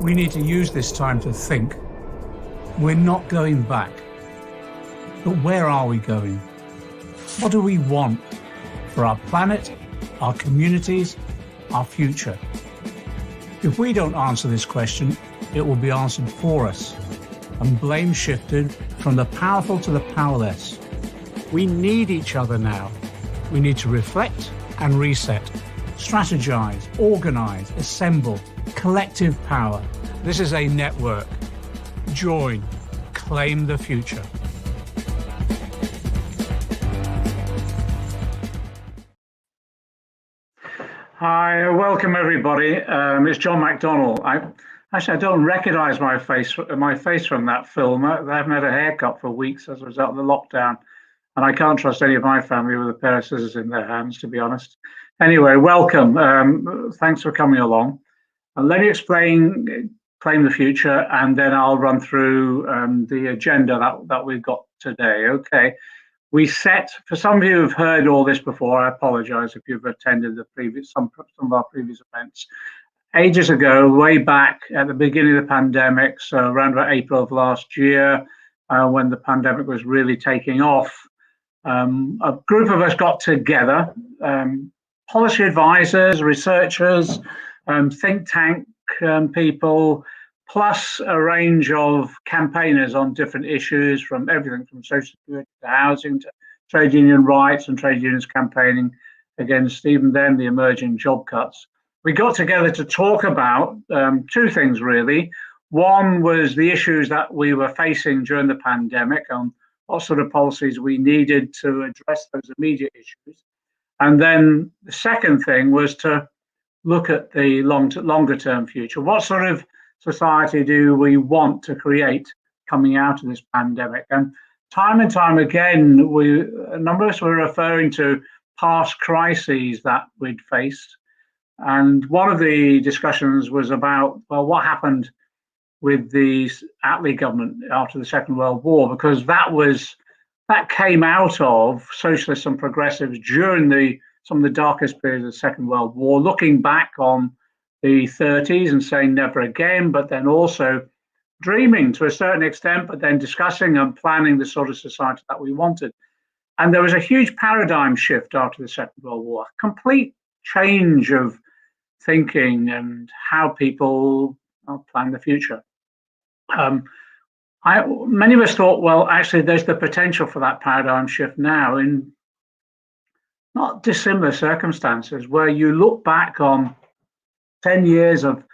We need to use this time to think. We're not going back. But where are we going? What do we want for our planet, our communities, our future? If we don't answer this question, it will be answered for us, and blame shifted from the powerful to the powerless. We need each other now. We need to reflect and reset, strategize, organize, assemble, collective power. This is a network. Join, claim the future. Hi, welcome everybody. It's John McDonnell. I don't recognise my face from that film. I haven't had a haircut for weeks as a result of the lockdown, and I can't trust any of my family with a pair of scissors in their hands, to be honest. Anyway, welcome. Thanks for coming along. And let me explain Claim the Future, and then I'll run through the agenda that we've got today. Okay. We set, for some of you who've heard all this before, I apologise if you've attended some of our previous events. Ages ago, way back at the beginning of the pandemic, so around about April of last year, when the pandemic was really taking off, a group of us got together, policy advisors, researchers, think tank people, plus a range of campaigners on different issues, from everything from social security to housing to trade union rights and trade unions campaigning against even then the emerging job cuts. We got together to talk about two things really. One was the issues that we were facing during the pandemic and what sort of policies we needed to address those immediate issues. And then the second thing was to look at the longer term future. What sort of society do we want to create coming out of this pandemic? And time again, a number of us were referring to past crises that we'd faced. And one of the discussions was about, well, what happened with the Attlee government after the Second World War, because that came out of socialists and progressives during some of the darkest periods of the Second World War, looking back on the 30s and saying never again, but then also dreaming to a certain extent, but then discussing and planning the sort of society that we wanted. And there was a huge paradigm shift after the Second World War, a complete change of thinking and how people plan the future. Many of us thought, well, actually, there's the potential for that paradigm shift now in not dissimilar circumstances, where you look back on 10 years of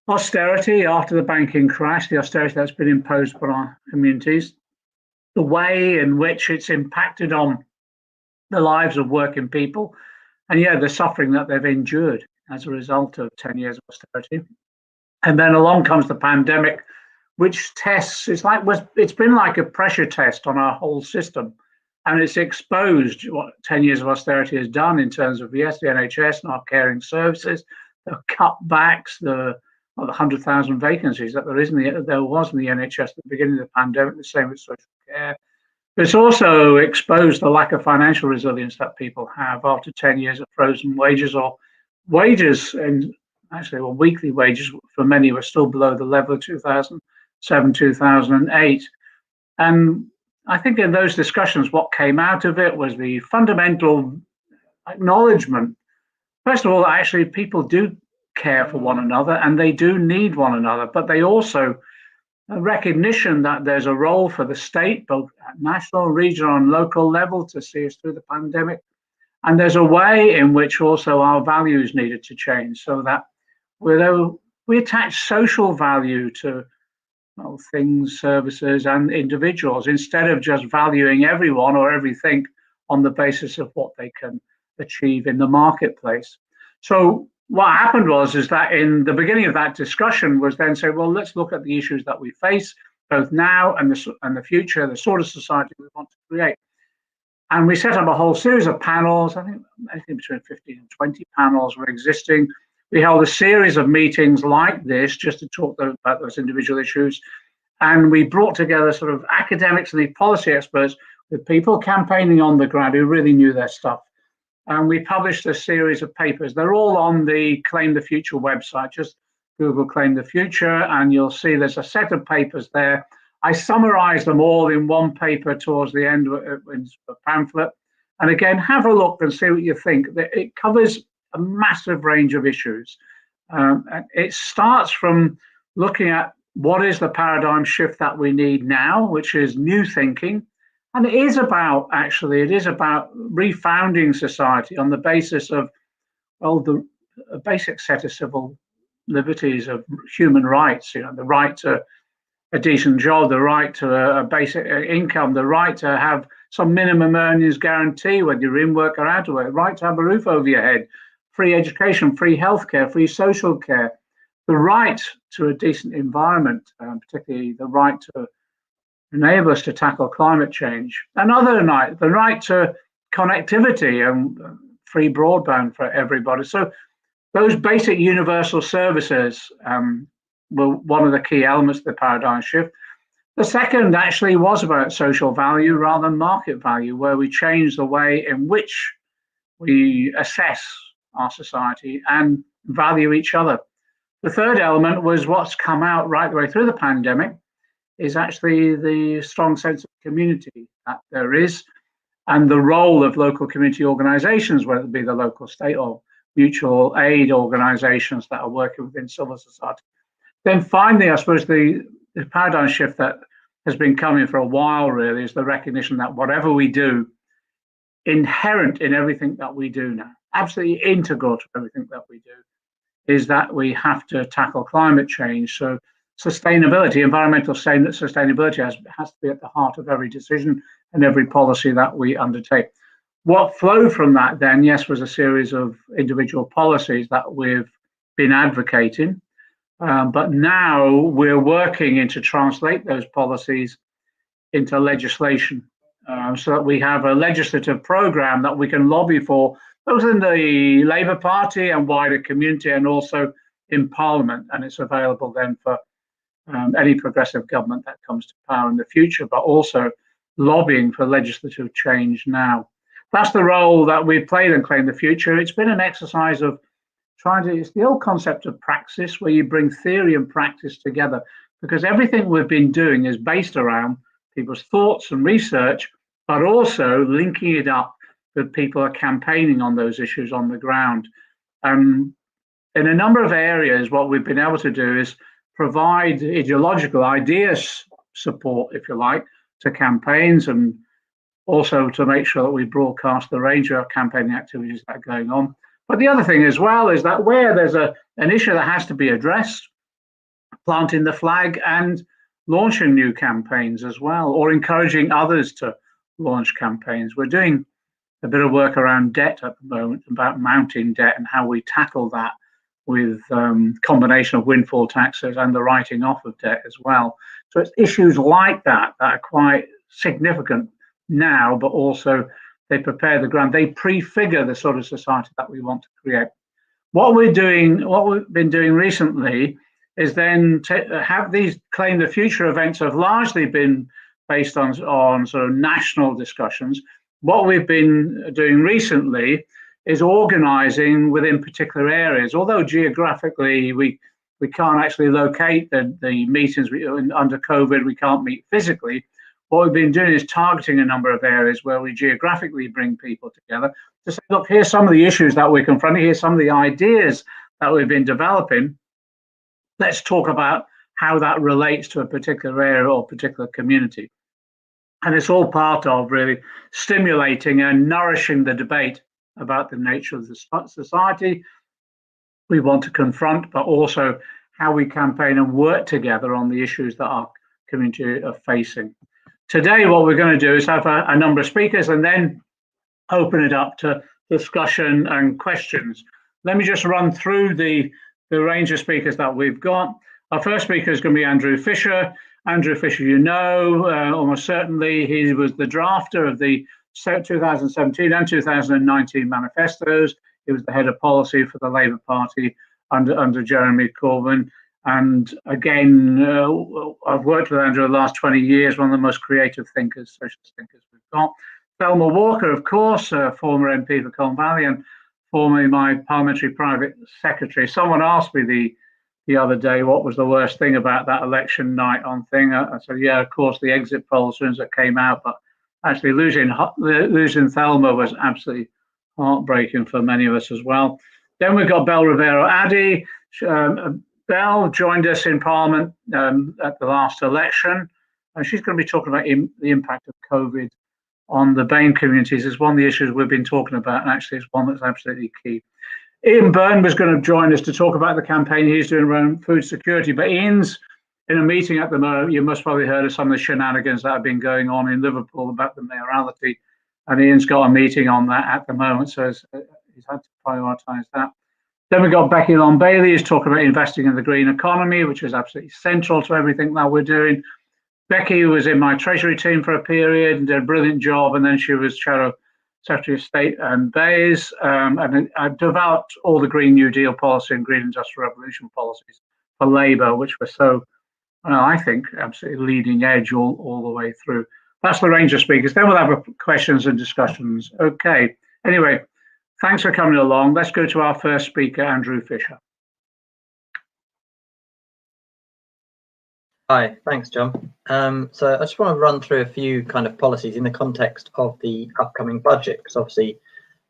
austerity after the banking crash, the austerity that's been imposed upon our communities, the way in which it's impacted on the lives of working people, and the suffering that they've endured as a result of 10 years of austerity. And then along comes the pandemic, which tests, it's been like a pressure test on our whole system. And it's exposed what 10 years of austerity has done in terms of, yes, the NHS and our caring services, the cutbacks, the 100,000 vacancies that there was in the NHS at the beginning of the pandemic, the same with social care. But it's also exposed the lack of financial resilience that people have after 10 years of frozen wages, or wages, and actually, well, weekly wages for many were still below the level of 2007, 2008. And I think in those discussions, what came out of it was the fundamental acknowledgement, first of all, actually people do care for one another and they do need one another, but they also a recognition that there's a role for the state, both at national, regional and local level, to see us through the pandemic. And there's a way in which also our values needed to change, so that we attach social value to things, services and individuals, instead of just valuing everyone or everything on the basis of what they can achieve in the marketplace. So what happened is that in the beginning of that discussion was then say, well, let's look at the issues that we face both now and the future, the sort of society we want to create. And we set up a whole series of panels. I think anything between 15 and 20 panels were existing. We held a series of meetings like this just to talk about those individual issues. And we brought together sort of academics and the policy experts with people campaigning on the ground who really knew their stuff. And we published a series of papers. They're all on the Claim the Future website. Just Google Claim the Future, and you'll see there's a set of papers there. I summarise them all in one paper towards the end of a pamphlet. And again, have a look and see what you think. It covers a massive range of issues. It starts from looking at what is the paradigm shift that we need now, which is new thinking. And it is about refounding society on the basis of, well, a basic set of civil liberties, of human rights, the right to a decent job, the right to a basic income, the right to have some minimum earnings guarantee whether you're in work or out of work, right to have a roof over your head, free education, free healthcare, free social care, the right to a decent environment, particularly the right to enable us to tackle climate change, and the right to connectivity and free broadband for everybody. So those basic universal services were one of the key elements of the paradigm shift. The second actually was about social value rather than market value, where we changed the way in which we assess our society and value each other. The third element was what's come out right the way through the pandemic, is actually the strong sense of community that there is, and the role of local community organisations, whether it be the local, state or mutual aid organisations that are working within civil society. Then finally, I suppose the paradigm shift that has been coming for a while really is the recognition that whatever we do, inherent in everything that we do now, absolutely integral to everything that we do, is that we have to tackle climate change. So sustainability, environmental sustainability has to be at the heart of every decision and every policy that we undertake. What flowed from that then, yes, was a series of individual policies that we've been advocating. But now we're working to translate those policies into legislation, so that we have a legislative program that we can lobby for, both in the Labour Party and wider community, and also in Parliament. And it's available then for any progressive government that comes to power in the future, but also lobbying for legislative change now. That's the role that we've played in Claim the Future. It's been an exercise of it's the old concept of praxis, where you bring theory and practice together, because everything we've been doing is based around people's thoughts and research, but also linking it up with people are campaigning on those issues on the ground. In a number of areas, what we've been able to do is provide ideological ideas support, if you like, to campaigns, and also to make sure that we broadcast the range of campaigning activities that are going on. But the other thing as well is that where there's an issue that has to be addressed, planting the flag and launching new campaigns as well, or encouraging others to launch campaigns. We're doing a bit of work around debt at the moment, about mounting debt and how we tackle that with combination of windfall taxes and the writing off of debt as well. So it's issues like that that are quite significant now, but also they prepare the ground. They prefigure the sort of society that we want to create. What we've been doing recently is then have these Claim the Future events have largely been based on sort of national discussions. What we've been doing recently is organising within particular areas. Although geographically we can't actually locate the meetings under COVID, we can't meet physically. What we've been doing is targeting a number of areas where we geographically bring people together to say, look, here's some of the issues that we're confronting, here's some of the ideas that we've been developing. Let's talk about how that relates to a particular area or particular community. And it's all part of really stimulating and nourishing the debate about the nature of the society we want to confront, but also how we campaign and work together on the issues that our community are facing. Today, what we're going to do is have a number of speakers and then open it up to discussion and questions. Let me just run through the range of speakers that we've got. Our first speaker is going to be Andrew Fisher. Andrew Fisher, you know, almost certainly he was the drafter of the 2017 and 2019 manifestos. He was the head of policy for the Labour Party under Jeremy Corbyn. And again, I've worked with Andrew the last 20 years, one of the most creative thinkers, socialist thinkers we've got. Thelma Walker, of course, former MP for Colne Valley and formerly my parliamentary private secretary. Someone asked me the the other day, what was the worst thing about that election night on thing. I said, yeah, of course, the exit polls, as soon as it came out, but actually losing Thelma was absolutely heartbreaking for many of us as well. Then we've got Belle Ribeiro-Addy. Belle joined us in Parliament at the last election, and she's going to be talking about the impact of COVID on the BAME communities. It's one of the issues we've been talking about, and actually it's one that's absolutely key. Ian Byrne was going to join us to talk about the campaign he's doing around food security, but Ian's in a meeting at the moment. You must probably heard of some of the shenanigans that have been going on in Liverpool about the mayoralty, and Ian's got a meeting on that at the moment, so he's had to prioritise that. Then we've got Becky Long-Bailey, who's talking about investing in the green economy, which is absolutely central to everything that we're doing. Becky was in my Treasury team for a period and did a brilliant job, and then she was Chair of Secretary of State and Bays, and I've developed all the Green New Deal policy and Green Industrial Revolution policies for Labour, which were so, I think, absolutely leading edge all the way through. That's the range of speakers. Then we'll have questions and discussions. Okay. Anyway, thanks for coming along. Let's go to our first speaker, Andrew Fisher. Hi, thanks, John. So I just want to run through a few kind of policies in the context of the upcoming budget, because obviously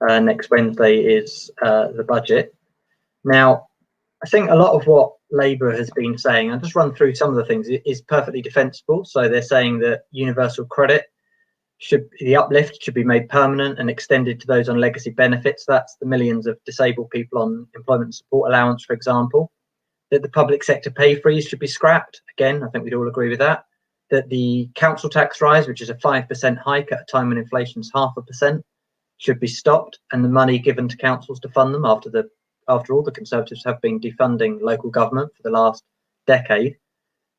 next Wednesday is the budget. Now, I think a lot of what Labour has been saying, I'll just run through some of the things, is perfectly defensible. So they're saying that universal credit the uplift should be made permanent and extended to those on legacy benefits. That's the millions of disabled people on employment support allowance, for example. That the public sector pay freeze should be scrapped. Again, I think we'd all agree with that. That the council tax rise, which is a 5% hike at a time when inflation's 0.5%, should be stopped, and the money given to councils to fund them after all, the Conservatives have been defunding local government for the last decade,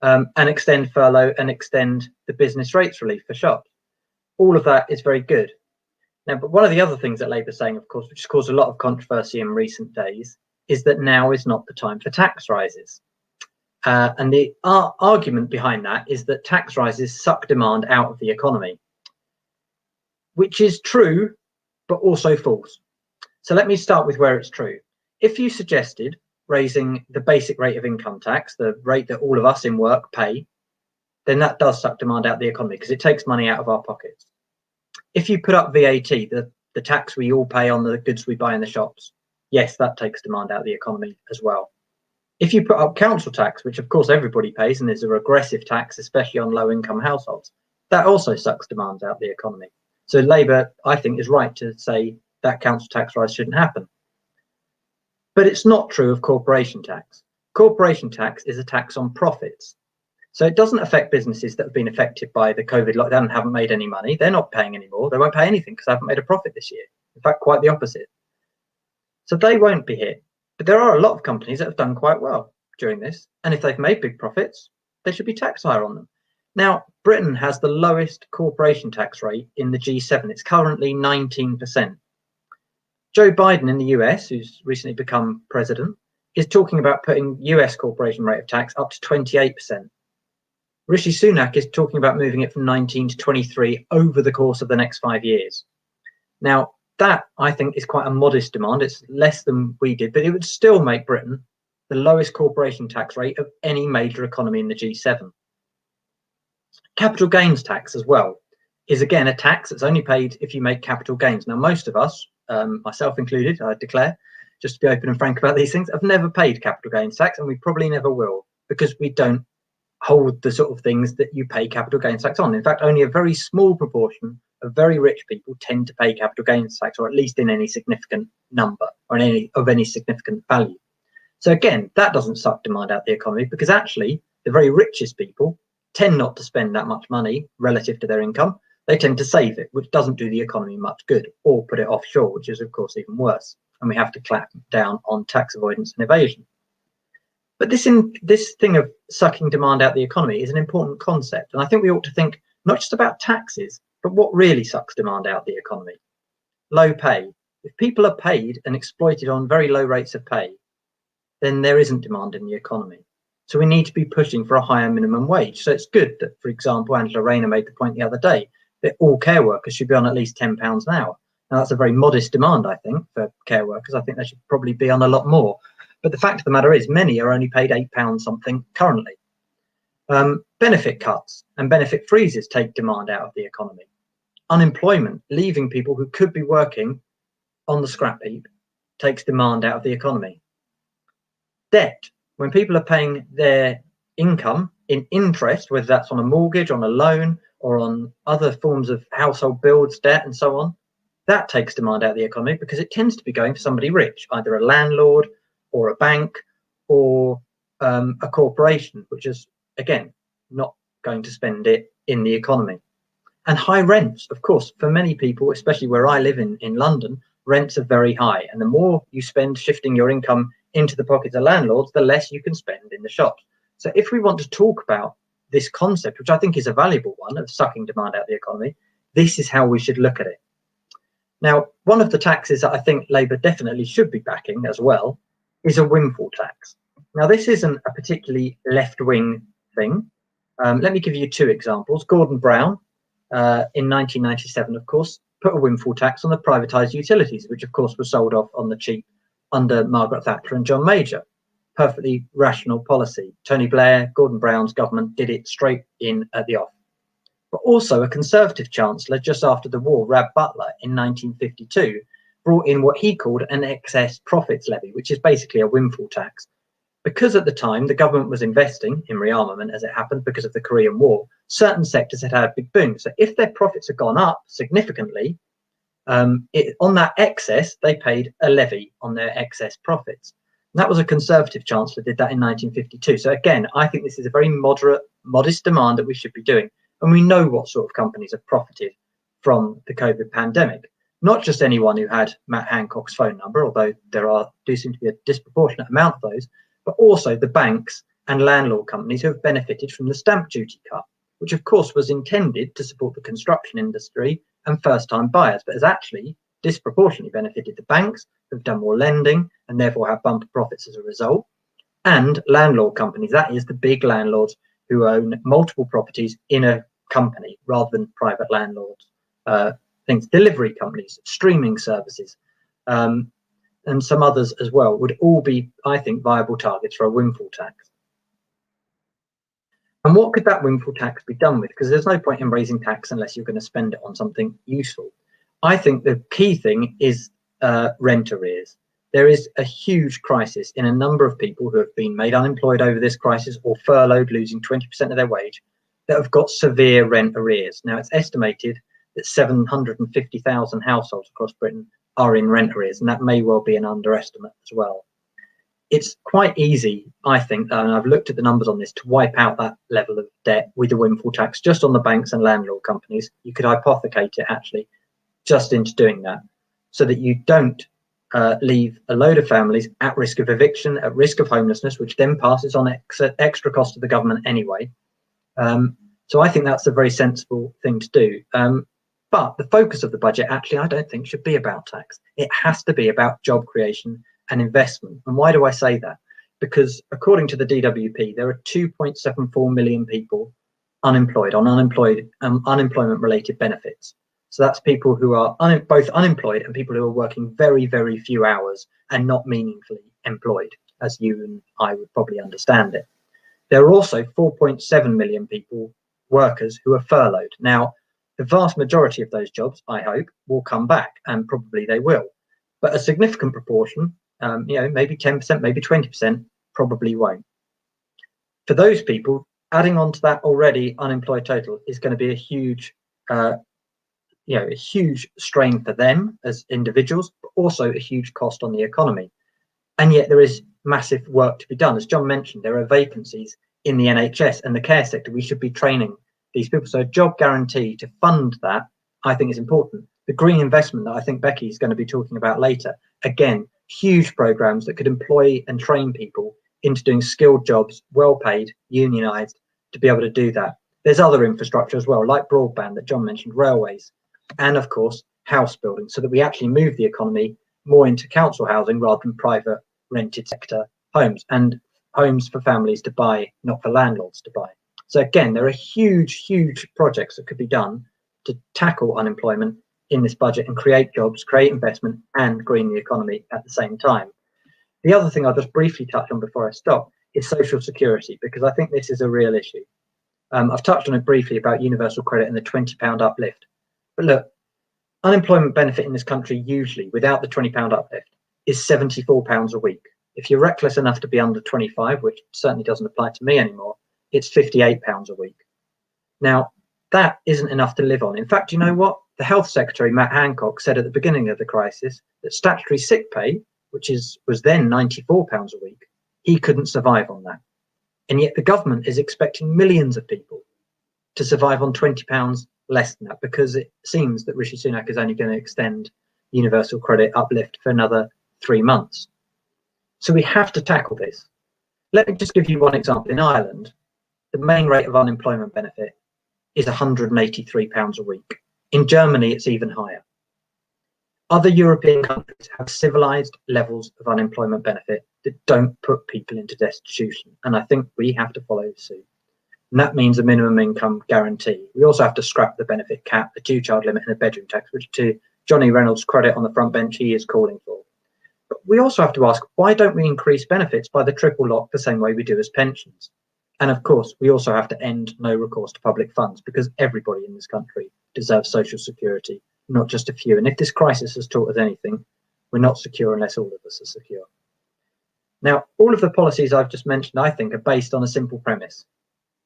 and extend furlough and extend the business rates relief for shops. All of that is very good. Now, but one of the other things that Labour's saying, of course, which has caused a lot of controversy in recent days, is that now is not the time for tax rises. And the argument behind that is that tax rises suck demand out of the economy, which is true, but also false. So let me start with where it's true. If you suggested raising the basic rate of income tax, the rate that all of us in work pay, then that does suck demand out of the economy because it takes money out of our pockets. If you put up VAT, the tax we all pay on the goods we buy in the shops, yes, that takes demand out of the economy as well. If you put up council tax, which of course everybody pays and is a regressive tax, especially on low income households, that also sucks demand out of the economy. So Labour, I think, is right to say that council tax rise shouldn't happen. But it's not true of corporation tax. Corporation tax is a tax on profits. So it doesn't affect businesses that have been affected by the COVID lockdown and haven't made any money. They're not paying anymore. They won't pay anything because they haven't made a profit this year. In fact, quite the opposite. So they won't be hit. But there are a lot of companies that have done quite well during this. And if they've made big profits, they should be taxed higher on them. Now, Britain has the lowest corporation tax rate in the G7. It's currently 19%. Joe Biden in the US, who's recently become president, is talking about putting US corporation rate of tax up to 28%. Rishi Sunak is talking about moving it from 19 to 23 over the course of the next 5 years. Now, that, I think, is quite a modest demand. It's less than we did, but it would still make Britain the lowest corporation tax rate of any major economy in the G7. Capital gains tax as well is, again, a tax that's only paid if you make capital gains. Now, most of us, myself included, I declare, just to be open and frank about these things, have never paid capital gains tax, and we probably never will, because we don't hold the sort of things that you pay capital gains tax on. In fact, only a very small proportion of very rich people tend to pay capital gains tax, or at least in any significant number or in any significant value. So again, that doesn't suck demand out the economy, because actually the very richest people tend not to spend that much money relative to their income. They tend to save it, which doesn't do the economy much good, or put it offshore, which is of course even worse. And we have to clamp down on tax avoidance and evasion. But this thing of sucking demand out the economy is an important concept. And I think we ought to think not just about taxes, but what really sucks demand out the economy. Low pay. If people are paid and exploited on very low rates of pay, then there isn't demand in the economy. So we need to be pushing for a higher minimum wage. So it's good that, for example, Angela Rayner made the point the other day that all care workers should be on at least £10 an hour. Now, that's a very modest demand, I think, for care workers. I think they should probably be on a lot more. But the fact of the matter is many are only paid £8 something currently. Benefit cuts and benefit freezes take demand out of the economy. Unemployment, leaving people who could be working on the scrap heap, takes demand out of the economy. Debt, when people are paying their income in interest, whether that's on a mortgage, on a loan, or on other forms of household bills, debt, and so on, that takes demand out of the economy because it tends to be going to somebody rich, either a landlord or a bank or a corporation, which is, again, not going to spend it in the economy. And high rents, of course, for many people, especially where I live in London, rents are very high. And the more you spend shifting your income into the pockets of landlords, the less you can spend in the shops. So if we want to talk about this concept, which I think is a valuable one, of sucking demand out of the economy, this is how we should look at it. Now, one of the taxes that I think Labour definitely should be backing as well is a windfall tax. Now, this isn't a particularly left-wing thing. Let me give you two examples. Gordon Brown, in 1997, of course, put a windfall tax on the privatised utilities, which, of course, were sold off on the cheap under Margaret Thatcher and John Major. Perfectly rational policy. Tony Blair, Gordon Brown's government did it straight in at the off. But also a Conservative Chancellor just after the war, Rab Butler, in 1952, brought in what he called an excess profits levy, which is basically a windfall tax. Because at the time the government was investing in rearmament, as it happened, because of the Korean War, certain sectors had had big booms. So if their profits had gone up significantly, on that excess, they paid a levy on their excess profits. And that was a Conservative Chancellor did that in 1952. So again, I think this is a very moderate, modest demand that we should be doing. And we know what sort of companies have profited from the COVID pandemic. Not just anyone who had Matt Hancock's phone number, although do seem to be a disproportionate amount of those, but also the banks and landlord companies who have benefited from the stamp duty cut, which of course was intended to support the construction industry and first-time buyers, but has actually disproportionately benefited the banks who've done more lending and therefore have bumper profits as a result, and landlord companies, that is the big landlords who own multiple properties in a company rather than private landlords, things, delivery companies, streaming services, and some others as well, would all be, I think, viable targets for a windfall tax. And what could that windfall tax be done with? Because there's no point in raising tax unless you're going to spend it on something useful. I think the key thing is rent arrears. There is a huge crisis in a number of people who have been made unemployed over this crisis or furloughed, losing 20% of their wage, that have got severe rent arrears. Now, it's estimated that 750,000 households across Britain are in rent arrears, and that may well be an underestimate as well. It's quite easy, I think, and I've looked at the numbers on this, to wipe out that level of debt with a windfall tax just on the banks and landlord companies. You could hypothecate it actually just into doing that, so that you don't leave a load of families at risk of eviction, at risk of homelessness, which then passes on extra cost to the government anyway. So I think that's a very sensible thing to do. But the focus of the budget actually, I don't think, should be about tax. It has to be about job creation and investment. And why do I say that? Because according to the DWP, there are 2.74 million people unemployed on unemployment-related benefits. So that's people who are both unemployed and people who are working very, very few hours and not meaningfully employed, as you and I would probably understand it. There are also 4.7 million people, workers, who are furloughed. Now, the vast majority of those jobs, I hope, will come back, and probably they will. But a significant proportion, maybe 10%, maybe 20%, probably won't. For those people, adding on to that already unemployed total is going to be a huge strain for them as individuals, but also a huge cost on the economy. And yet there is massive work to be done. As John mentioned, there are vacancies in the NHS and the care sector. We should be training these people. So a job guarantee to fund that, I think, is important. The green investment that I think Becky is going to be talking about later, again, huge programs that could employ and train people into doing skilled jobs, well paid, unionized, to be able to do that. There's other infrastructure as well, like broadband that John mentioned, railways, and of course, house building, so that we actually move the economy more into council housing rather than private rented sector homes, and homes for families to buy, not for landlords to buy. So again, there are huge, huge projects that could be done to tackle unemployment in this budget and create jobs, create investment, and green the economy at the same time. The other thing I'll just briefly touch on before I stop is social security, because I think this is a real issue. I've touched on it briefly about universal credit and the £20 uplift. But look, unemployment benefit in this country usually, without the £20 uplift, is £74 a week. If you're reckless enough to be under 25, which certainly doesn't apply to me anymore, it's £58 a week. Now, that isn't enough to live on. In fact, you know what? The Health Secretary, Matt Hancock, said at the beginning of the crisis that statutory sick pay, which was then £94 a week, he couldn't survive on that. And yet the government is expecting millions of people to survive on £20 less than that, because it seems that Rishi Sunak is only going to extend universal credit uplift for another 3 months. So we have to tackle this. Let me just give you one example. In Ireland, the main rate of unemployment benefit is £183 a week. In Germany, it's even higher. Other European countries have civilized levels of unemployment benefit that don't put people into destitution. And I think we have to follow suit. And that means a minimum income guarantee. We also have to scrap the benefit cap, the 2-child limit, and the bedroom tax, which, to Johnny Reynolds' credit on the front bench, he is calling for. But we also have to ask, why don't we increase benefits by the triple lock the same way we do as pensions? And of course, we also have to end no recourse to public funds, because everybody in this country deserves social security, not just a few. And if this crisis has taught us anything, we're not secure unless all of us are secure. Now, all of the policies I've just mentioned, I think, are based on a simple premise.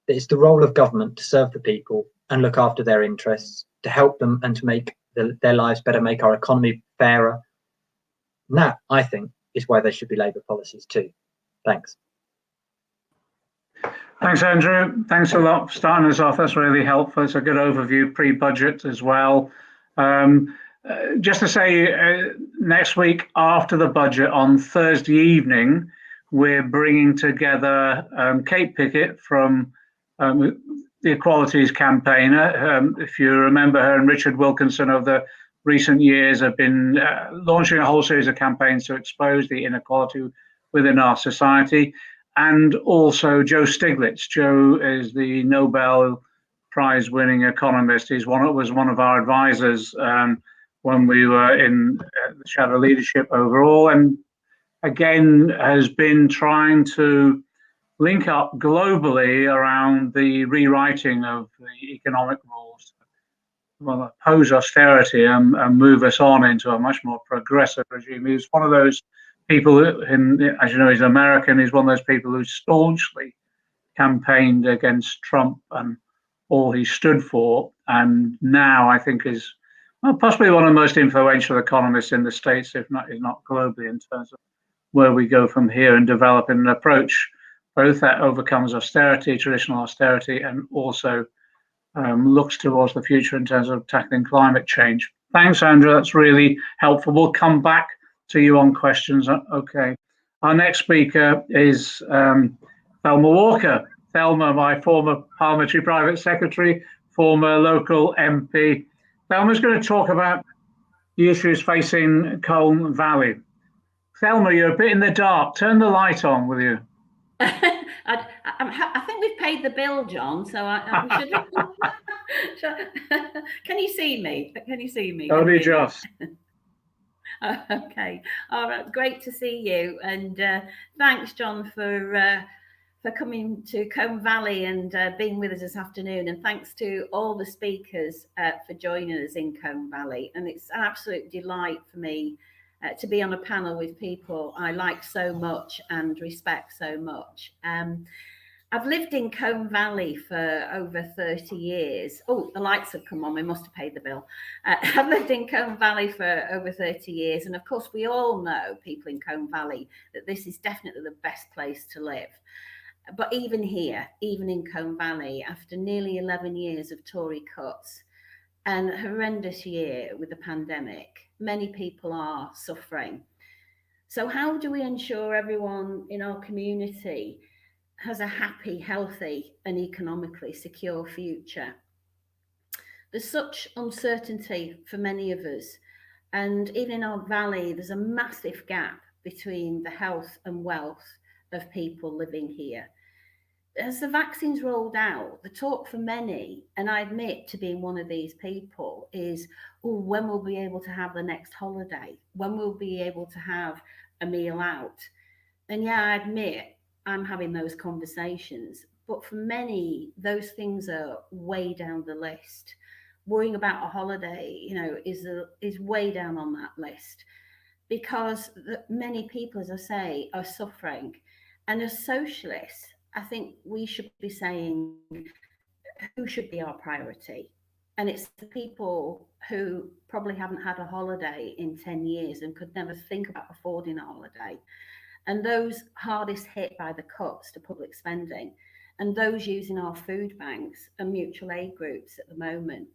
That it's the role of government to serve the people and look after their interests, to help them and to make their lives better, make our economy fairer. And that, I think, is why they should be Labour policies too. Thanks. Thanks, Andrew. Thanks a lot for starting us off. That's really helpful. It's a good overview, pre-budget as well. Just to say, next week after the budget on Thursday evening, we're bringing together Kate Pickett from the Equalities campaigner. If you remember, her and Richard Wilkinson over the recent years have been launching a whole series of campaigns to expose the inequality within our society. And also Joe Stiglitz. Joe is the Nobel Prize winning economist. He was one of our advisors when we were in the shadow leadership overall, and again has been trying to link up globally around the rewriting of the economic rules, well, oppose austerity and move us on into a much more progressive regime. He's one of those people, as you know, he's American. He's one of those people who staunchly campaigned against Trump and all he stood for, and now I think is possibly one of the most influential economists in the States, if not globally, in terms of where we go from here and developing an approach both that overcomes austerity, traditional austerity, and also looks towards the future in terms of tackling climate change. Thanks, Andrew. That's really helpful. We'll come back to you on questions. Okay. Our next speaker is Thelma Walker. Thelma, my former parliamentary private secretary, former local MP. Thelma's going to talk about the issues facing Colne Valley. Thelma, you're a bit in the dark. Turn the light on, will you? I think we've paid the bill, John, so we should... Can you see me? Can you see me? Only just. Okay. All right. Great to see you. And thanks, John, for coming to Colne Valley and being with us this afternoon. And thanks to all the speakers for joining us in Colne Valley. And it's an absolute delight for me to be on a panel with people I like so much and respect so much. I've lived in Colne Valley for over 30 years. Oh, the lights have come on. We must have paid the bill. I've lived in Colne Valley for over 30 years. And of course, we all know, people in Colne Valley, that this is definitely the best place to live. But even here, even in Colne Valley, after nearly 11 years of Tory cuts and a horrendous year with the pandemic, many people are suffering. So how do we ensure everyone in our community has a happy, healthy and economically secure future? There's such uncertainty for many of us, and even in our valley there's a massive gap between the health and wealth of people living here. As the vaccines rolled out, the talk for many, and I admit to being one of these people, is, oh, when we'll be able to have the next holiday, when we'll be able to have a meal out. And yeah, I admit I'm having those conversations, but for many, those things are way down the list. Worrying about a holiday, is way down on that list because many people, as I say, are suffering. And as socialists, I think we should be saying who should be our priority. And it's the people who probably haven't had a holiday in 10 years and could never think about affording a holiday, and those hardest hit by the cuts to public spending, and those using our food banks and mutual aid groups at the moment.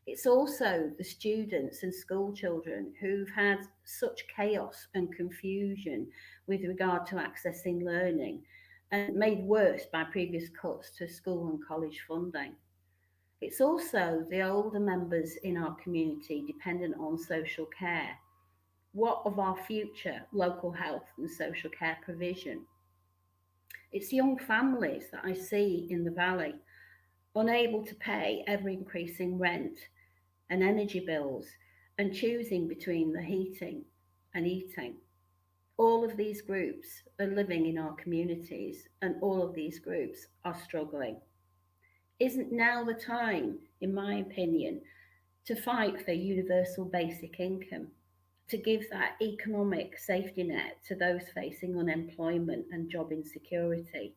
It's also the students and school children who've had such chaos and confusion with regard to accessing learning and made worse by previous cuts to school and college funding. It's also the older members in our community dependent on social care. What of our future local health and social care provision? It's young families that I see in the valley, unable to pay ever increasing rent and energy bills and choosing between the heating and eating. All of these groups are living in our communities and all of these groups are struggling. Isn't now the time, in my opinion, to fight for universal basic income, to give that economic safety net to those facing unemployment and job insecurity?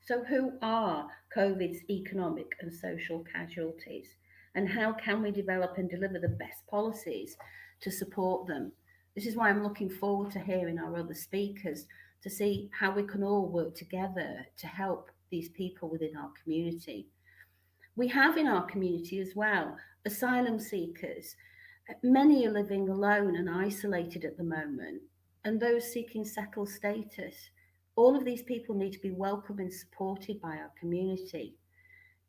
So, who are COVID's economic and social casualties? And how can we develop and deliver the best policies to support them? This is why I'm looking forward to hearing our other speakers to see how we can all work together to help these people within our community. We have in our community as well asylum seekers. Many are living alone and isolated at the moment, and those seeking settled status. All of these people need to be welcomed and supported by our community.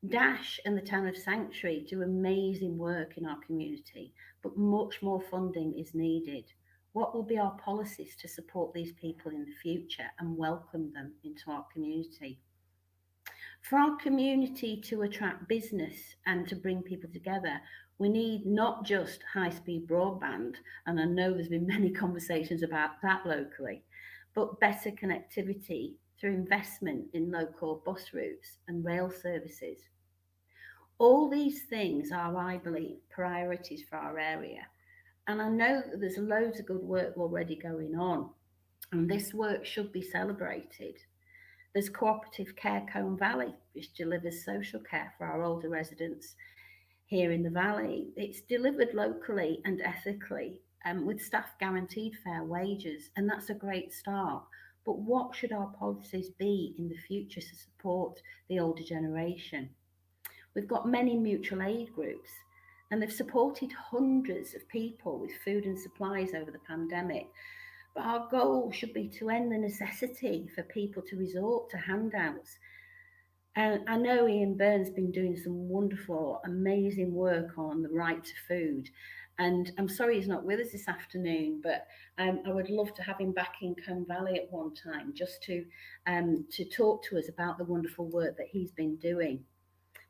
Dash and the Town of Sanctuary do amazing work in our community, but much more funding is needed. What will be our policies to support these people in the future and welcome them into our community? For our community to attract business and to bring people together, we need not just high-speed broadband, and I know there's been many conversations about that locally, but better connectivity through investment in local bus routes and rail services. All these things are, I believe, priorities for our area. And I know that there's loads of good work already going on, and this work should be celebrated. There's Cooperative Care Colne Valley, which delivers social care for our older residents here in the valley. It's delivered locally and ethically, with staff guaranteed fair wages, and that's a great start. But what should our policies be in the future to support the older generation? We've got many mutual aid groups, and they've supported hundreds of people with food and supplies over the pandemic. But our goal should be to end the necessity for people to resort to handouts. And I know Ian Byrne's been doing some wonderful, amazing work on the right to food. And I'm sorry he's not with us this afternoon, but I would love to have him back in Colne Valley at one time just to talk to us about the wonderful work that he's been doing.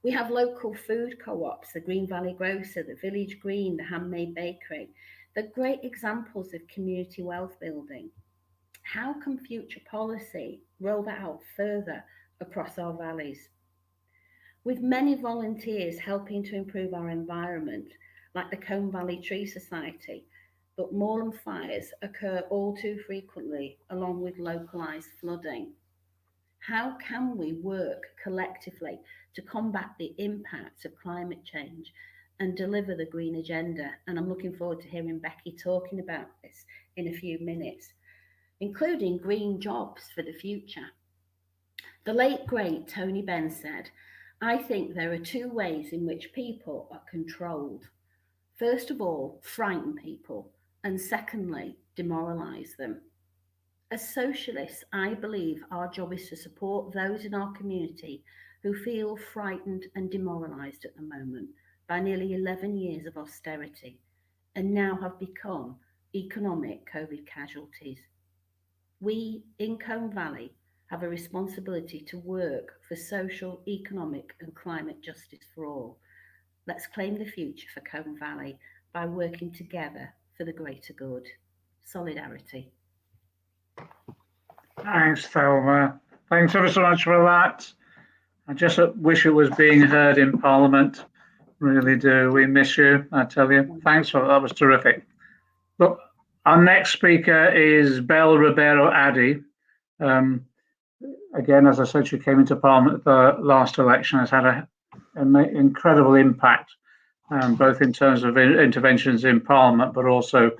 We have local food co-ops, the Green Valley Grocer, the Village Green, the Handmade Bakery. They're great examples of community wealth building. How can future policy roll that out further across our valleys? With many volunteers helping to improve our environment, like the Colne Valley Tree Society, but moorland fires occur all too frequently, along with localised flooding. How can we work collectively to combat the impacts of climate change and deliver the green agenda? And I'm looking forward to hearing Becky talking about this in a few minutes, including green jobs for the future. The late great Tony Benn said, "I think there are two ways in which people are controlled. First of all, frighten people, and secondly, demoralise them." As socialists, I believe our job is to support those in our community who feel frightened and demoralised at the moment by nearly 11 years of austerity and now have become economic COVID casualties. We in Colne Valley have a responsibility to work for social, economic and climate justice for all. Let's claim the future for Colne Valley by working together for the greater good. Solidarity. Thanks, Thelma. Thanks ever so much for that. I just wish it was being heard in Parliament. Really do. We miss you, I tell you. Thanks for that. Was terrific. Look, our next speaker is Belle Ribeiro-Addy. Again, as I said, she came into Parliament at the last election, has had an incredible impact, both in terms of interventions in Parliament, but also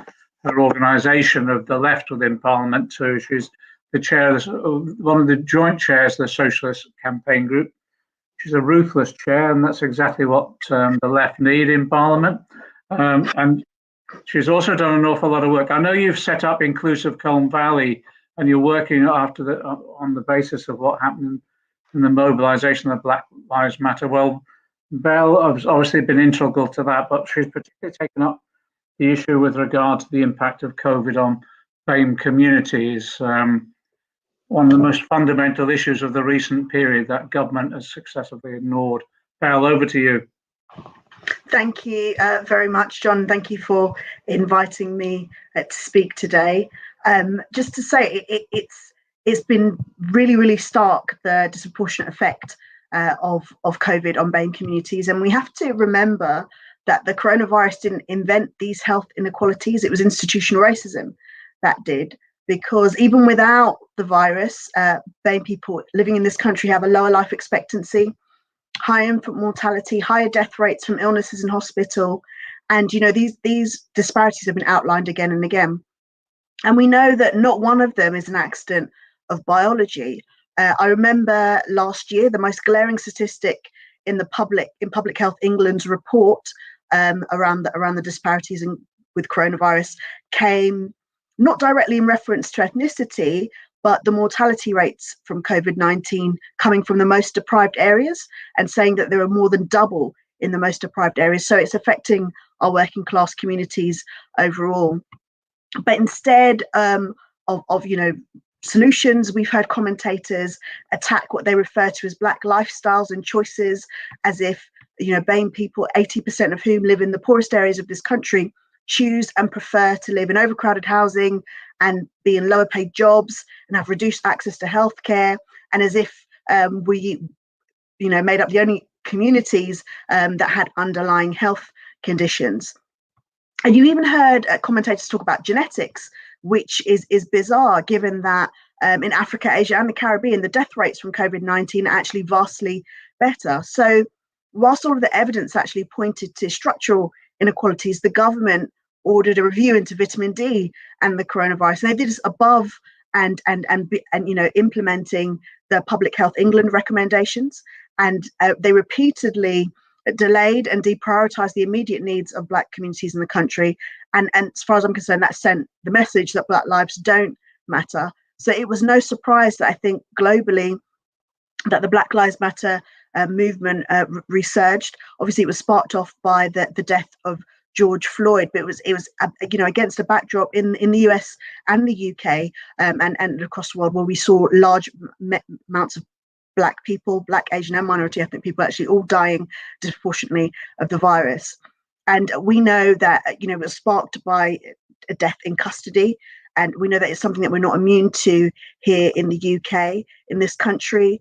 her organisation of the left within Parliament too. She's the chair, one of the joint chairs of the Socialist Campaign Group. She's a ruthless chair, and that's exactly what the left need in Parliament. And she's also done an awful lot of work. I know you've set up Inclusive Colne Valley, and you're working on the basis of what happened in the mobilisation of Black Lives Matter. Well, Belle has obviously been integral to that, but she's particularly taken up the issue with regard to the impact of COVID on BAME communities. One of the most fundamental issues of the recent period that government has successfully ignored. Belle, over to you. Thank you very much, John. Thank you for inviting me to speak today. Just to say, it's been really stark, the disproportionate effect of COVID on BAME communities, and we have to remember that the coronavirus didn't invent these health inequalities. It was institutional racism that did. Because even without the virus, BAME people living in this country have a lower life expectancy, higher infant mortality, higher death rates from illnesses in hospital. And, you know, these disparities have been outlined again and again. And we know that not one of them is an accident of biology. I remember last year, the most glaring statistic in Public Health England's report around the disparities with coronavirus came not directly in reference to ethnicity, but the mortality rates from COVID-19 coming from the most deprived areas, and saying that there are more than double in the most deprived areas. So it's affecting our working class communities overall. But instead of solutions, we've heard commentators attack what they refer to as Black lifestyles and choices, as if, BAME people, 80% of whom live in the poorest areas of this country, choose and prefer to live in overcrowded housing and be in lower paid jobs and have reduced access to healthcare, and as if we made up the only communities that had underlying health conditions. And you even heard commentators talk about genetics, which is bizarre, given that in Africa, Asia and the Caribbean, the death rates from COVID-19 are actually vastly better. So whilst all of the evidence actually pointed to structural inequalities, the government ordered a review into vitamin D and the coronavirus. And they did this above and implementing the Public Health England recommendations. And they repeatedly delayed and deprioritized the immediate needs of Black communities in the country. And as far as I'm concerned, that sent the message that Black lives don't matter. So it was no surprise that I think globally that the Black Lives Matter movement resurged. Obviously, it was sparked off by the death of George Floyd, but it was against a backdrop in the US and the UK and across the world, where we saw large amounts of Black people, Black, Asian and minority ethnic people actually all dying disproportionately of the virus. And we know that it was sparked by a death in custody. And we know that it's something that we're not immune to here in the UK, in this country.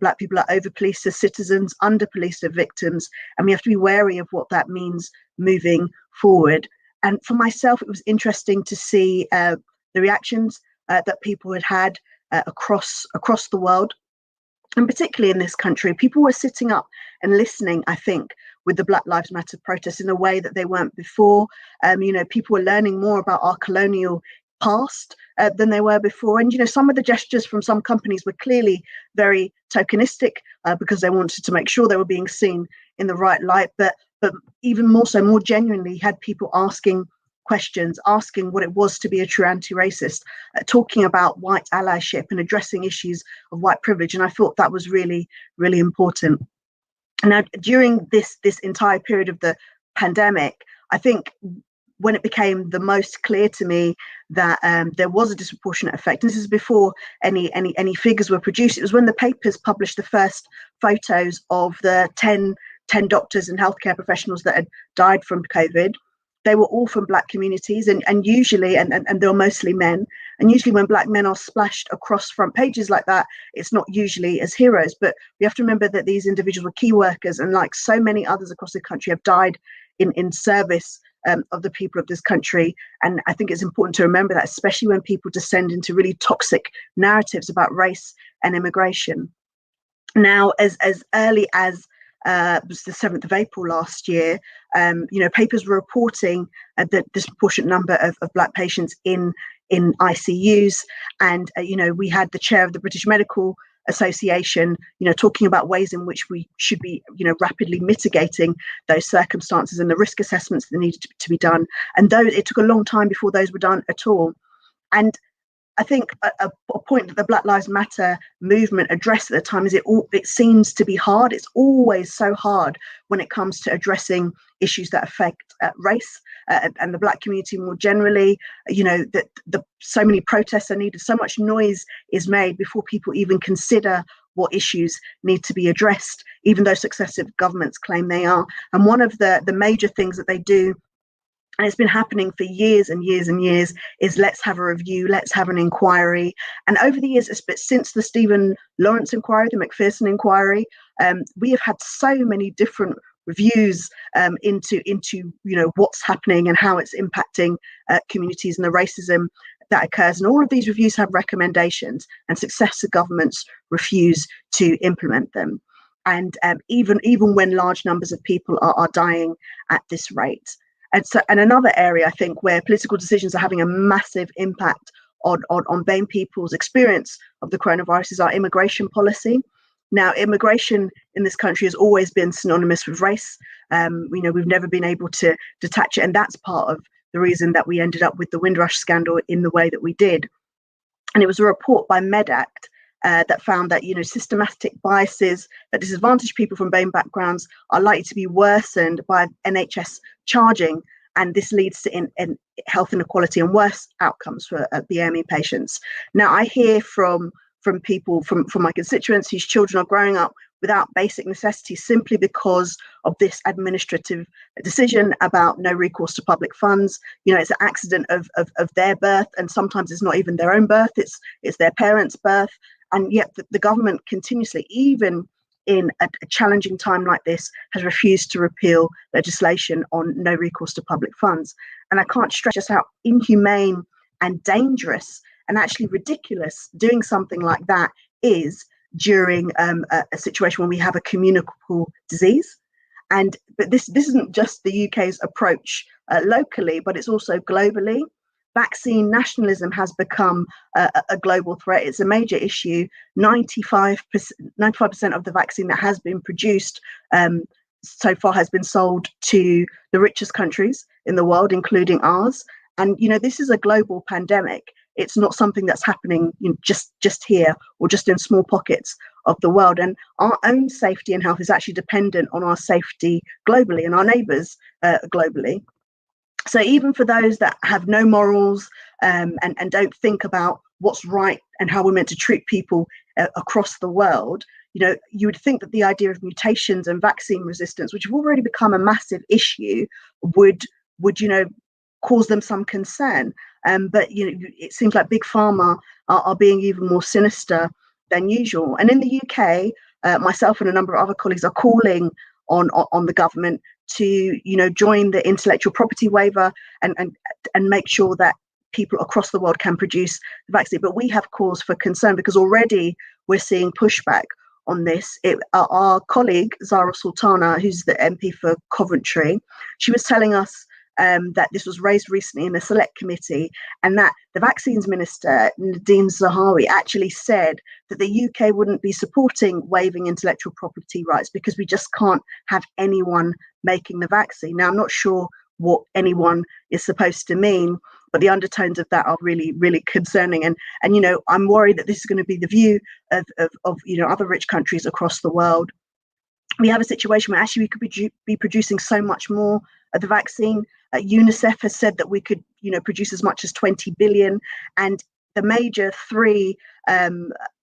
Black people are over-policed as citizens, under-policed as victims, and we have to be wary of what that means moving forward. And for myself, it was interesting to see the reactions that people had across the world, and particularly in this country. People were sitting up and listening, I think, with the Black Lives Matter protests in a way that they weren't before. People were learning more about our colonial past than they were before. And some of the gestures from some companies were clearly very tokenistic because they wanted to make sure they were being seen in the right light, but even more so, more genuinely, had people asking questions, asking what it was to be a true anti-racist, talking about white allyship and addressing issues of white privilege. And I thought that was really important. Now, during this entire period of the pandemic, I think when it became the most clear to me that there was a disproportionate effect, and this is before any figures were produced, it was when the papers published the first photos of the 10 doctors and healthcare professionals that had died from COVID. They were all from Black communities, and usually, and they were mostly men, And usually when black men are splashed across front pages like that, it's not usually as heroes. But we have to remember that these individuals were key workers, and like so many others across the country, have died in service of the people of this country. And I think it's important to remember that, especially when people descend into really toxic narratives about race and immigration. Now, as early as was the 7th of April last year, papers were reporting the disproportionate number of black patients in ICUs. And, we had the chair of the British Medical Association, talking about ways in which we should be, rapidly mitigating those circumstances and the risk assessments that needed to be done. And though it took a long time before those were done at all. And I think a point that the Black Lives Matter movement addressed at the time is it seems to be hard. It's always so hard when it comes to addressing issues that affect race and the black community more generally. That so many protests are needed, so much noise is made before people even consider what issues need to be addressed, even though successive governments claim they are. And one of the major things that they do, and it's been happening for years and years and years, is let's have a review, let's have an inquiry. And over the years, since the Stephen Lawrence inquiry, the Macpherson inquiry, we have had so many different reviews into what's happening and how it's impacting communities and the racism that occurs. And all of these reviews have recommendations, and successive governments refuse to implement them. And even when large numbers of people are dying at this rate. And another area, I think, where political decisions are having a massive impact on BAME people's experience of the coronavirus is our immigration policy. Now, immigration in this country has always been synonymous with race. We've never been able to detach it, and that's part of the reason that we ended up with the Windrush scandal in the way that we did. And it was a report by MedAct that found that systematic biases that disadvantage people from BAME backgrounds are likely to be worsened by NHS charging, and this leads to in health inequality and worse outcomes for BAME patients. Now, I hear from people, from my constituents whose children are growing up without basic necessities simply because of this administrative decision about no recourse to public funds. It's an accident of their birth, and sometimes it's not even their own birth, it's their parents' birth. And yet the government continuously, even in a challenging time like this, has refused to repeal legislation on no recourse to public funds. And I can't stress just how inhumane and dangerous and actually ridiculous doing something like that is during a situation when we have a communicable disease. But this isn't just the UK's approach locally, but it's also globally. Vaccine nationalism has become a global threat. It's a major issue. 95% of the vaccine that has been produced so far has been sold to the richest countries in the world, including ours. And this is a global pandemic. It's not something that's happening just here or just in small pockets of the world. And our own safety and health is actually dependent on our safety globally and our neighbours globally. So even for those that have no morals and don't think about what's right and how we're meant to treat people across the world, you would think that the idea of mutations and vaccine resistance, which have already become a massive issue, would cause them some concern. But it seems like big pharma are being even more sinister than usual. And in the UK, myself and a number of other colleagues are calling on the government to join the intellectual property waiver and make sure that people across the world can produce the vaccine. But we have cause for concern because already we're seeing pushback on this. Our colleague Zara Sultana, who's the MP for Coventry, she was telling us that this was raised recently in a select committee, and that the vaccines minister, Nadine Zahawi, actually said that the UK wouldn't be supporting waiving intellectual property rights because we just can't have anyone making the vaccine. Now, I'm not sure what anyone is supposed to mean, but the undertones of that are really, really concerning. And I'm worried that this is going to be the view of other rich countries across the world. We have a situation where actually we could be producing so much more of the vaccine. UNICEF has said that we could, produce as much as 20 billion. And the major three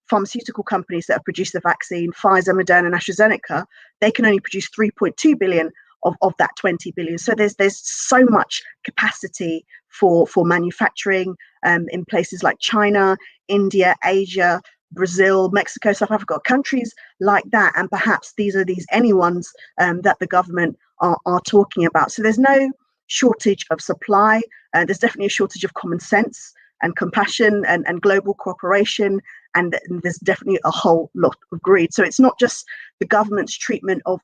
pharmaceutical companies that have produced the vaccine, Pfizer, Moderna, and AstraZeneca, they can only produce 3.2 billion of that 20 billion. So there's so much capacity for manufacturing in places like China, India, Asia, Brazil, Mexico, South Africa, countries like that. And perhaps these are anyone's that the government are talking about. So there's no shortage of supply. There's definitely a shortage of common sense and compassion and global cooperation. And there's definitely a whole lot of greed. So it's not just the government's treatment of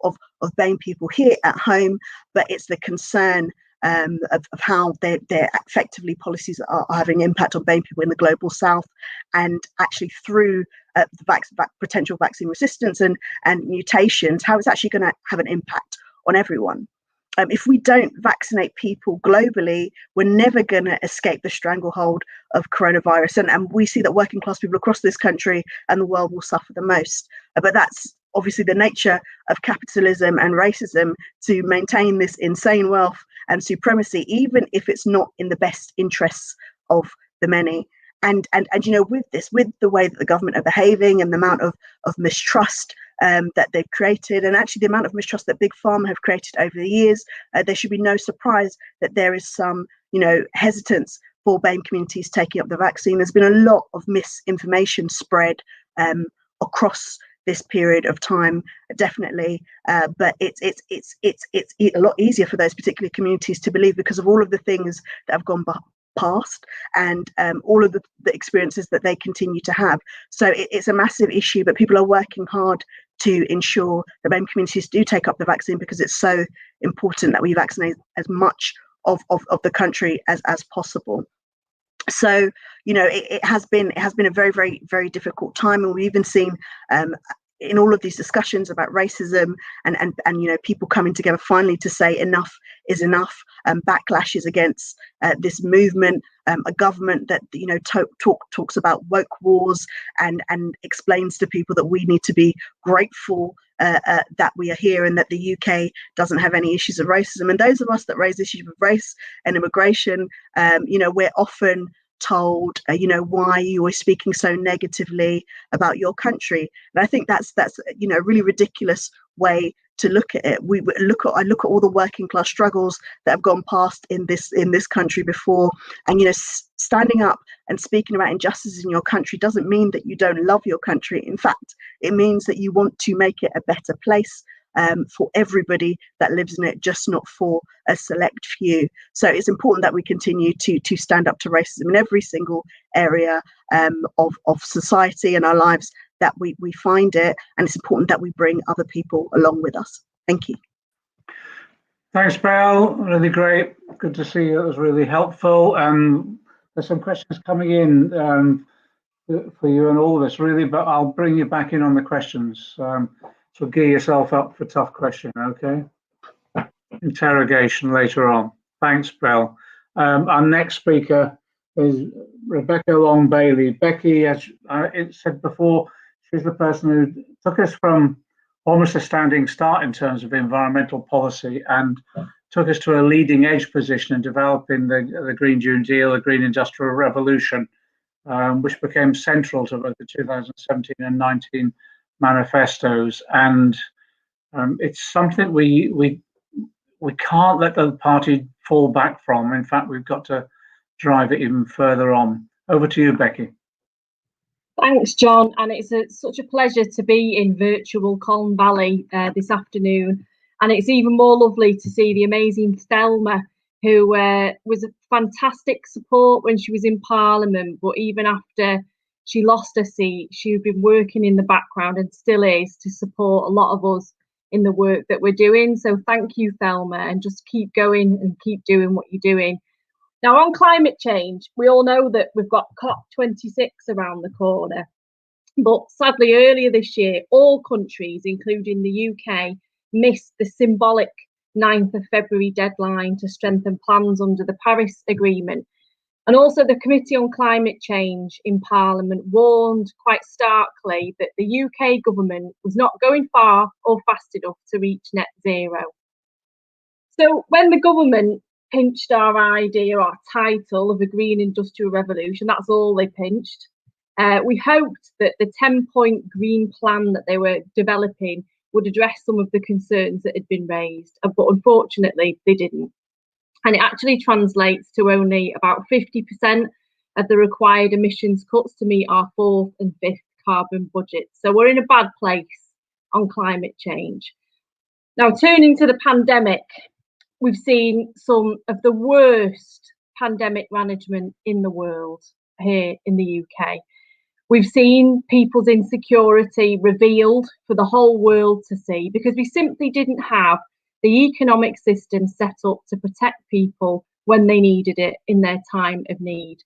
BAME people here at home, but it's the concern of how their effectively policies are having impact on BAME people in the global south, and actually through the potential vaccine resistance and mutations, how it's actually going to have an impact on everyone. If we don't vaccinate people globally, we're never going to escape the stranglehold of coronavirus. And we see that working class people across this country and the world will suffer the most. But that's obviously the nature of capitalism and racism, to maintain this insane wealth and supremacy, even if it's not in the best interests of the many. And you know, with the way that the government are behaving and the amount of mistrust that they've created, and actually the amount of mistrust that Big Pharma have created over the years, there should be no surprise that there is some, you know, hesitance for BAME communities taking up the vaccine. There's been a lot of misinformation spread across this period of time, definitely, but it's a lot easier for those particular communities to believe because of all of the things that have gone past and all of the experiences that they continue to have. So it's a massive issue, but people are working hard to ensure that BAME communities do take up the vaccine, because it's so important that we vaccinate as much of the country as possible. So, you know, it has been a very, very, very difficult time, and we've even seen in all of these discussions about racism and you know, people coming together finally to say enough is enough, backlashes against this movement, a government that, you know, talks about woke wars and explains to people that we need to be grateful that we are here and that the UK doesn't have any issues of racism. And those of us that raise issues of race and immigration, you know, we're often told, you know, why are you always speaking so negatively about your country? And I think that's you know, a really ridiculous way to look at it. I look at all the working class struggles that have gone past in this country before, and you know, standing up and speaking about injustices in your country doesn't mean that you don't love your country. In fact, it means that you want to make it a better place for everybody that lives in it, just not for a select few. So it's important that we continue to stand up to racism in every single area of society and our lives that we find it, and it's important that we bring other people along with us. Thank you. Thanks, Belle. Really great. Good to see you. It was really helpful. There's some questions coming in for you and all of us, really, but I'll bring you back in on the questions. So gear yourself up for tough question, okay? Interrogation later on. Thanks, Belle. Our next speaker is Rebecca Long Bailey. Becky, as it said before, she's the person who took us from almost a standing start in terms of environmental policy and took us to a leading edge position in developing the Green New Deal, the Green Industrial Revolution, which became central to both the 2017 and 19 manifestos. And it's something we can't let the party fall back from. In fact, we've got to drive it even further on. Over to you, Becky. Thanks, John, and it's such a pleasure to be in virtual Colne Valley this afternoon, and it's even more lovely to see the amazing Thelma, who was a fantastic support when she was in Parliament, but even after she lost her seat, she's been working in the background and still is to support a lot of us in the work that we're doing. So thank you, Thelma, and just keep going and keep doing what you're doing. Now, on climate change, we all know that we've got COP26 around the corner. But sadly, earlier this year, all countries, including the UK, missed the symbolic 9th of February deadline to strengthen plans under the Paris Agreement. And also the Committee on Climate Change in Parliament warned quite starkly that the UK government was not going far or fast enough to reach net zero. So when the government pinched our idea, our title of a green industrial revolution, that's all they pinched. We hoped that the 10-point green plan that they were developing would address some of the concerns that had been raised, but unfortunately they didn't. and it actually translates to only about 50% of the required emissions cuts to meet our 4th and 5th carbon budgets. So we're in a bad place on climate change. Now, turning to the pandemic, we've seen some of the worst pandemic management in the world here in the UK. We've seen people's insecurity revealed for the whole world to see, because we simply didn't have the economic system set up to protect people when they needed it in their time of need.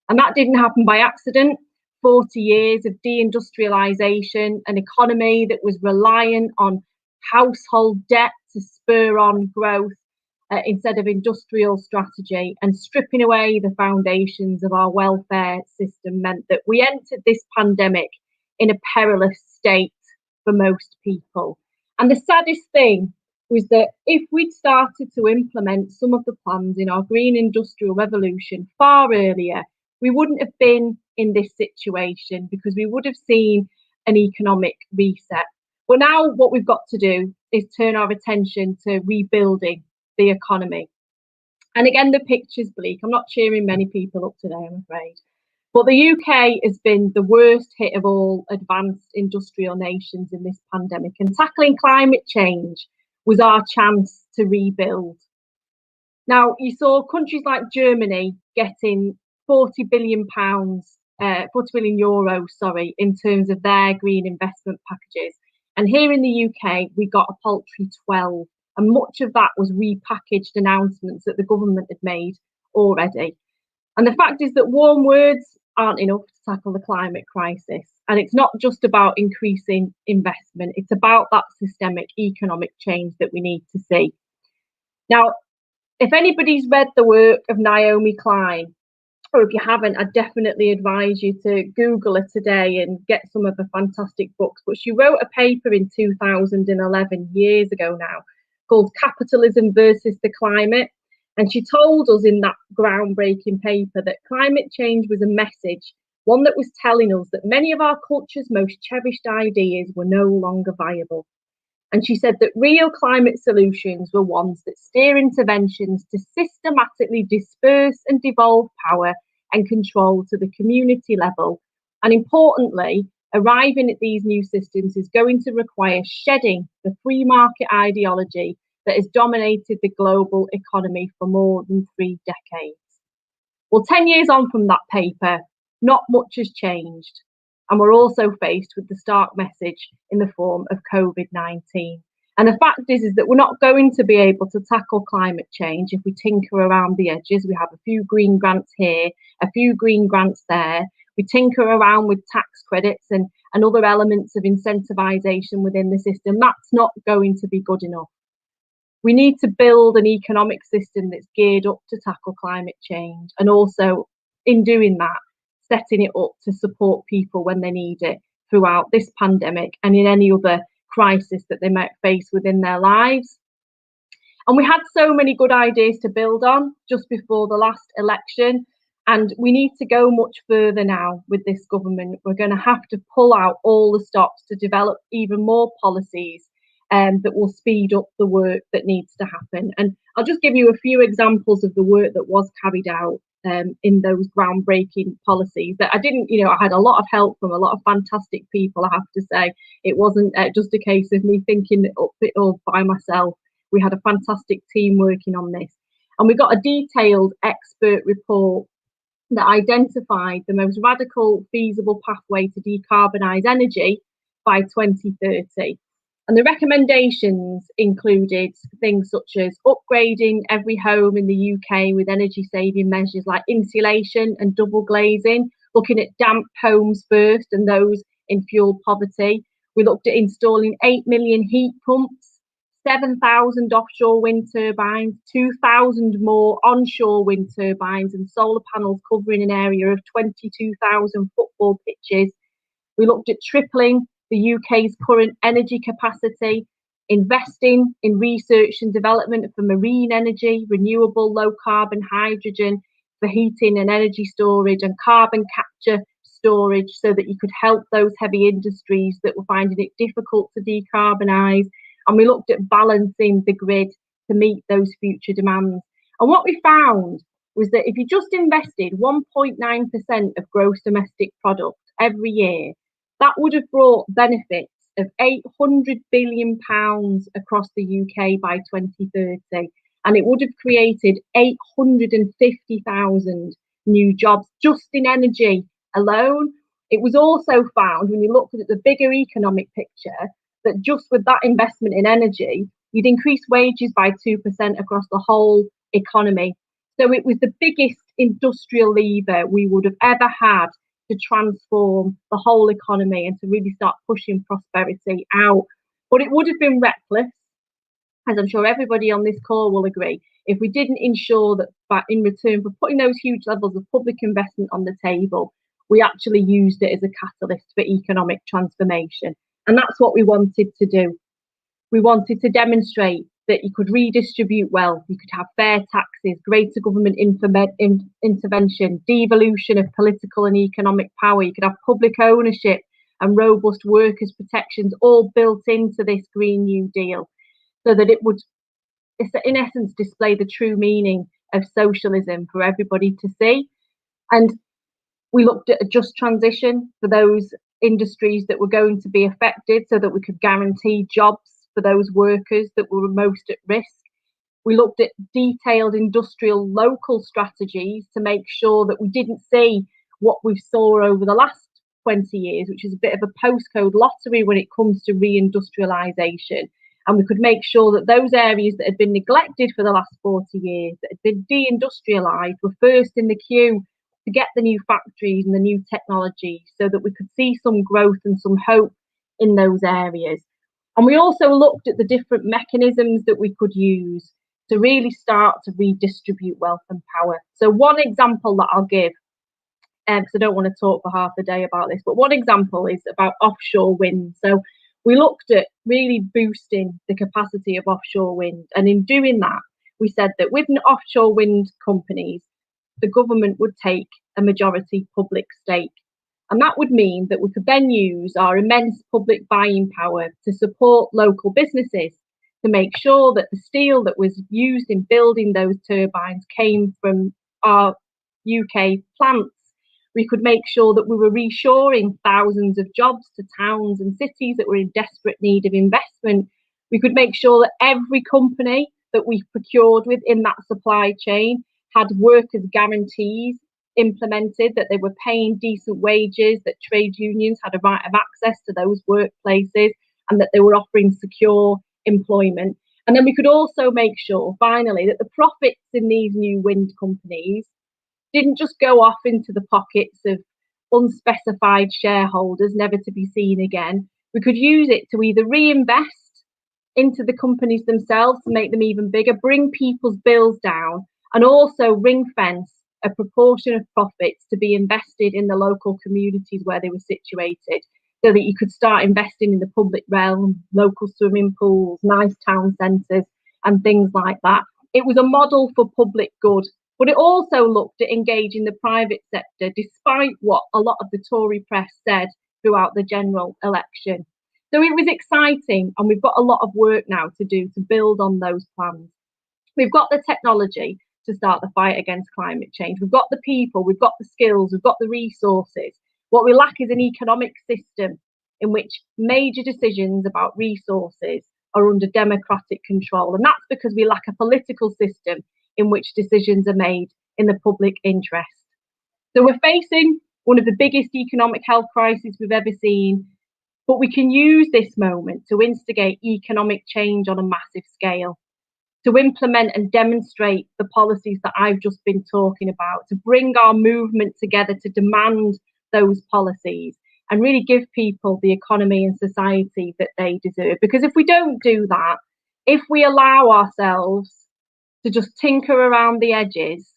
And that didn't happen by accident. 40 years of deindustrialisation, an economy that was reliant on household debt to spur on growth instead of industrial strategy, and stripping away the foundations of our welfare system meant that we entered this pandemic in a perilous state for most people. And the saddest thing was that if we'd started to implement some of the plans in our green industrial revolution far earlier, we wouldn't have been in this situation, because we would have seen an economic reset. But now what we've got to do is turn our attention to rebuilding the economy. And again, the picture's bleak. I'm not cheering many people up today, I'm afraid. But the UK has been the worst hit of all advanced industrial nations in this pandemic, and tackling climate change was our chance to rebuild. Now, you saw countries like Germany getting 40 billion euros, in terms of their green investment packages. And here in the UK, we got a paltry 12. And much of that was repackaged announcements that the government had made already. And the fact is that warm words aren't enough to tackle the climate crisis. And it's not just about increasing investment, it's about that systemic economic change that we need to see. Now, if anybody's read the work of Naomi Klein, or if you haven't, I definitely advise you to Google her today and get some of her fantastic books. But she wrote a paper in 2011, years ago now, called Capitalism versus the Climate. And she told us in that groundbreaking paper that climate change was a message, one that was telling us that many of our culture's most cherished ideas were no longer viable. And she said that real climate solutions were ones that steer interventions to systematically disperse and devolve power and control to the community level. And importantly, arriving at these new systems is going to require shedding the free market ideology that has dominated the global economy for more than 3 decades. Well, 10 years on from that paper, not much has changed. And we're also faced with the stark message in the form of COVID-19. And the fact is that we're not going to be able to tackle climate change if we tinker around the edges. We have a few green grants here, a few green grants there. We tinker around with tax credits and other elements of incentivisation within the system. That's not going to be good enough. We need to build an economic system that's geared up to tackle climate change, and also, in doing that, setting it up to support people when they need it throughout this pandemic and in any other crisis that they might face within their lives. And we had so many good ideas to build on just before the last election, and we need to go much further now with this government. We're going to have to pull out all the stops to develop even more policies that will speed up the work that needs to happen. And I'll just give you a few examples of the work that was carried out in those groundbreaking policies. That I didn't, I had a lot of help from a lot of fantastic people, I have to say. It wasn't just a case of me thinking up it all by myself. We had a fantastic team working on this. And we got a detailed expert report that identified the most radical feasible pathway to decarbonise energy by 2030. And the recommendations included things such as upgrading every home in the UK with energy saving measures like insulation and double glazing, looking at damp homes first and those in fuel poverty. We looked at installing 8 million heat pumps, 7,000 offshore wind turbines, 2,000 more onshore wind turbines, and solar panels covering an area of 22,000 football pitches. We looked at tripling the UK's current energy capacity, investing in research and development for marine energy, renewable low carbon hydrogen for heating and energy storage, and carbon capture storage so that you could help those heavy industries that were finding it difficult to decarbonise. And we looked at balancing the grid to meet those future demands. And what we found was that if you just invested 1.9% of gross domestic product every year, that would have brought benefits of £800 billion across the UK by 2030. And it would have created 850,000 new jobs just in energy alone. It was also found, when you looked at the bigger economic picture, that just with that investment in energy, you'd increase wages by 2% across the whole economy. So it was the biggest industrial lever we would have ever had to transform the whole economy and to really start pushing prosperity out. But it would have been reckless, as I'm sure everybody on this call will agree, if we didn't ensure that in return for putting those huge levels of public investment on the table, we actually used it as a catalyst for economic transformation. And that's what we wanted to do. We wanted to demonstrate that you could redistribute wealth, you could have fair taxes, greater government intervention, devolution of political and economic power, you could have public ownership and robust workers' protections all built into this Green New Deal, so that it would, in essence, display the true meaning of socialism for everybody to see. And we looked at a just transition for those industries that were going to be affected, so that we could guarantee jobs for those workers that were most at risk. We looked at detailed industrial local strategies to make sure that we didn't see what we saw over the last 20 years, which is a bit of a postcode lottery when it comes to reindustrialisation. And we could make sure that those areas that had been neglected for the last 40 years, that had been deindustrialised, were first in the queue to get the new factories and the new technology, so that we could see some growth and some hope in those areas. And we also looked at the different mechanisms that we could use to really start to redistribute wealth and power. So one example that I'll give, because I don't want to talk for half a day about this, but one example is about offshore wind. So we looked at really boosting the capacity of offshore wind. And in doing that, we said that with offshore wind companies, the government would take a majority public stake. And that would mean that we could then use our immense public buying power to support local businesses, to make sure that the steel that was used in building those turbines came from our UK plants. We could make sure that we were reshoring thousands of jobs to towns and cities that were in desperate need of investment. We could make sure that every company that we procured with in that supply chain had workers' guarantees implemented, that they were paying decent wages, that trade unions had a right of access to those workplaces, and that they were offering secure employment. And then we could also make sure, finally, that the profits in these new wind companies didn't just go off into the pockets of unspecified shareholders, never to be seen again. We could use it to either reinvest into the companies themselves to make them even bigger, bring people's bills down, and also ring fence a proportion of profits to be invested in the local communities where they were situated, so that you could start investing in the public realm, local swimming pools, nice town centres and things like that. It was a model for public good, but it also looked at engaging the private sector, despite what a lot of the Tory press said throughout the general election. So it was exciting, and we've got a lot of work now to do to build on those plans. We've got the technology to start the fight against climate change. We've got the people, we've got the skills, we've got the resources. What we lack is an economic system in which major decisions about resources are under democratic control. And that's because we lack a political system in which decisions are made in the public interest. So we're facing one of the biggest economic health crises we've ever seen, but we can use this moment to instigate economic change on a massive scale, to implement and demonstrate the policies that I've just been talking about, to bring our movement together to demand those policies and really give people the economy and society that they deserve. Because if we don't do that, if we allow ourselves to just tinker around the edges,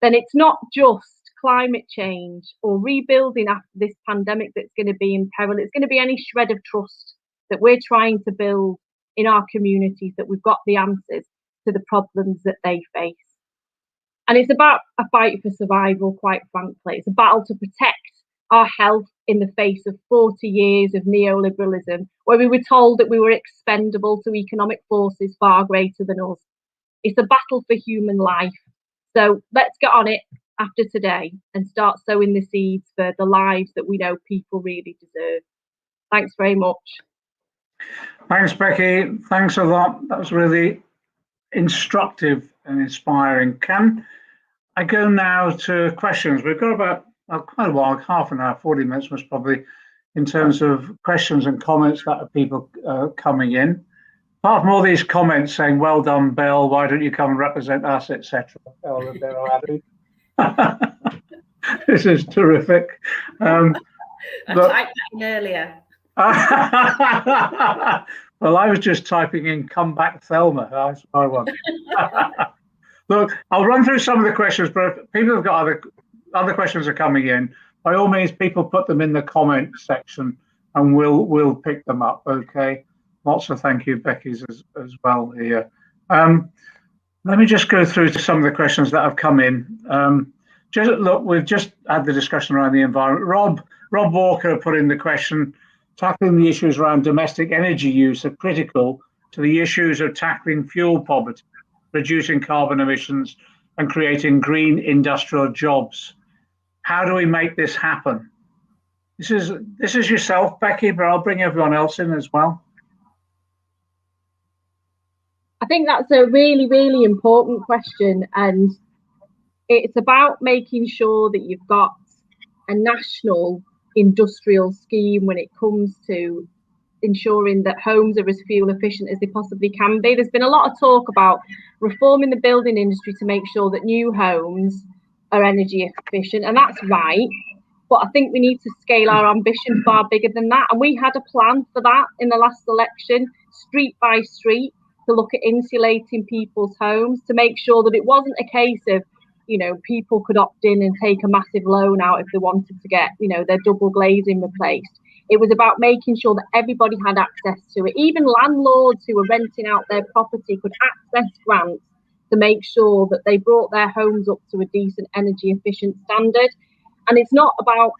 then it's not just climate change or rebuilding after this pandemic that's going to be in peril. It's going to be any shred of trust that we're trying to build in our communities, that we've got the answers to the problems that they face. And it's about a fight for survival, quite frankly. It's a battle to protect our health in the face of 40 years of neoliberalism, where we were told that we were expendable to economic forces far greater than us. It's a battle for human life. So let's get on it after today and start sowing the seeds for the lives that we know people really deserve. Thanks very much. Thanks, Becky. Thanks a lot. That was really instructive and inspiring. Can I go now to questions? We've got about quite a while, half an hour, 40 minutes most probably, in terms of questions and comments that are people coming in. Apart from all these comments saying, well done, Bill, why don't you come and represent us, etc. Ribeiro-Addy. This is terrific. I typed that in earlier. Well, I was just typing in "come back, Thelma." That's what I want. Look, I'll run through some of the questions, but if people have got other questions are coming in, by all means, people put them in the comment section, and we'll pick them up. Okay. Lots of thank you, Becky's as well here. Let me just go through to some of the questions that have come in. Look, we've just had the discussion around the environment. Rob Walker put in the question, tackling the issues around domestic energy use are critical to the issues of tackling fuel poverty, reducing carbon emissions, and creating green industrial jobs. How do we make this happen? This is yourself, Becky, but I'll bring everyone else in as well. I think that's a really, really important question, and it's about making sure that you've got a national industrial scheme when it comes to ensuring that homes are as fuel efficient as they possibly can be. There's been a lot of talk about reforming the building industry to make sure that new homes are energy efficient, and that's right. But I think we need to scale our ambition far bigger than that. And we had a plan for that in the last election, street by street, to look at insulating people's homes, to make sure that it wasn't a case of, people could opt in and take a massive loan out if they wanted to get, their double glazing replaced. It was about making sure that everybody had access to it. Even landlords who were renting out their property could access grants to make sure that they brought their homes up to a decent energy efficient standard. And it's not about,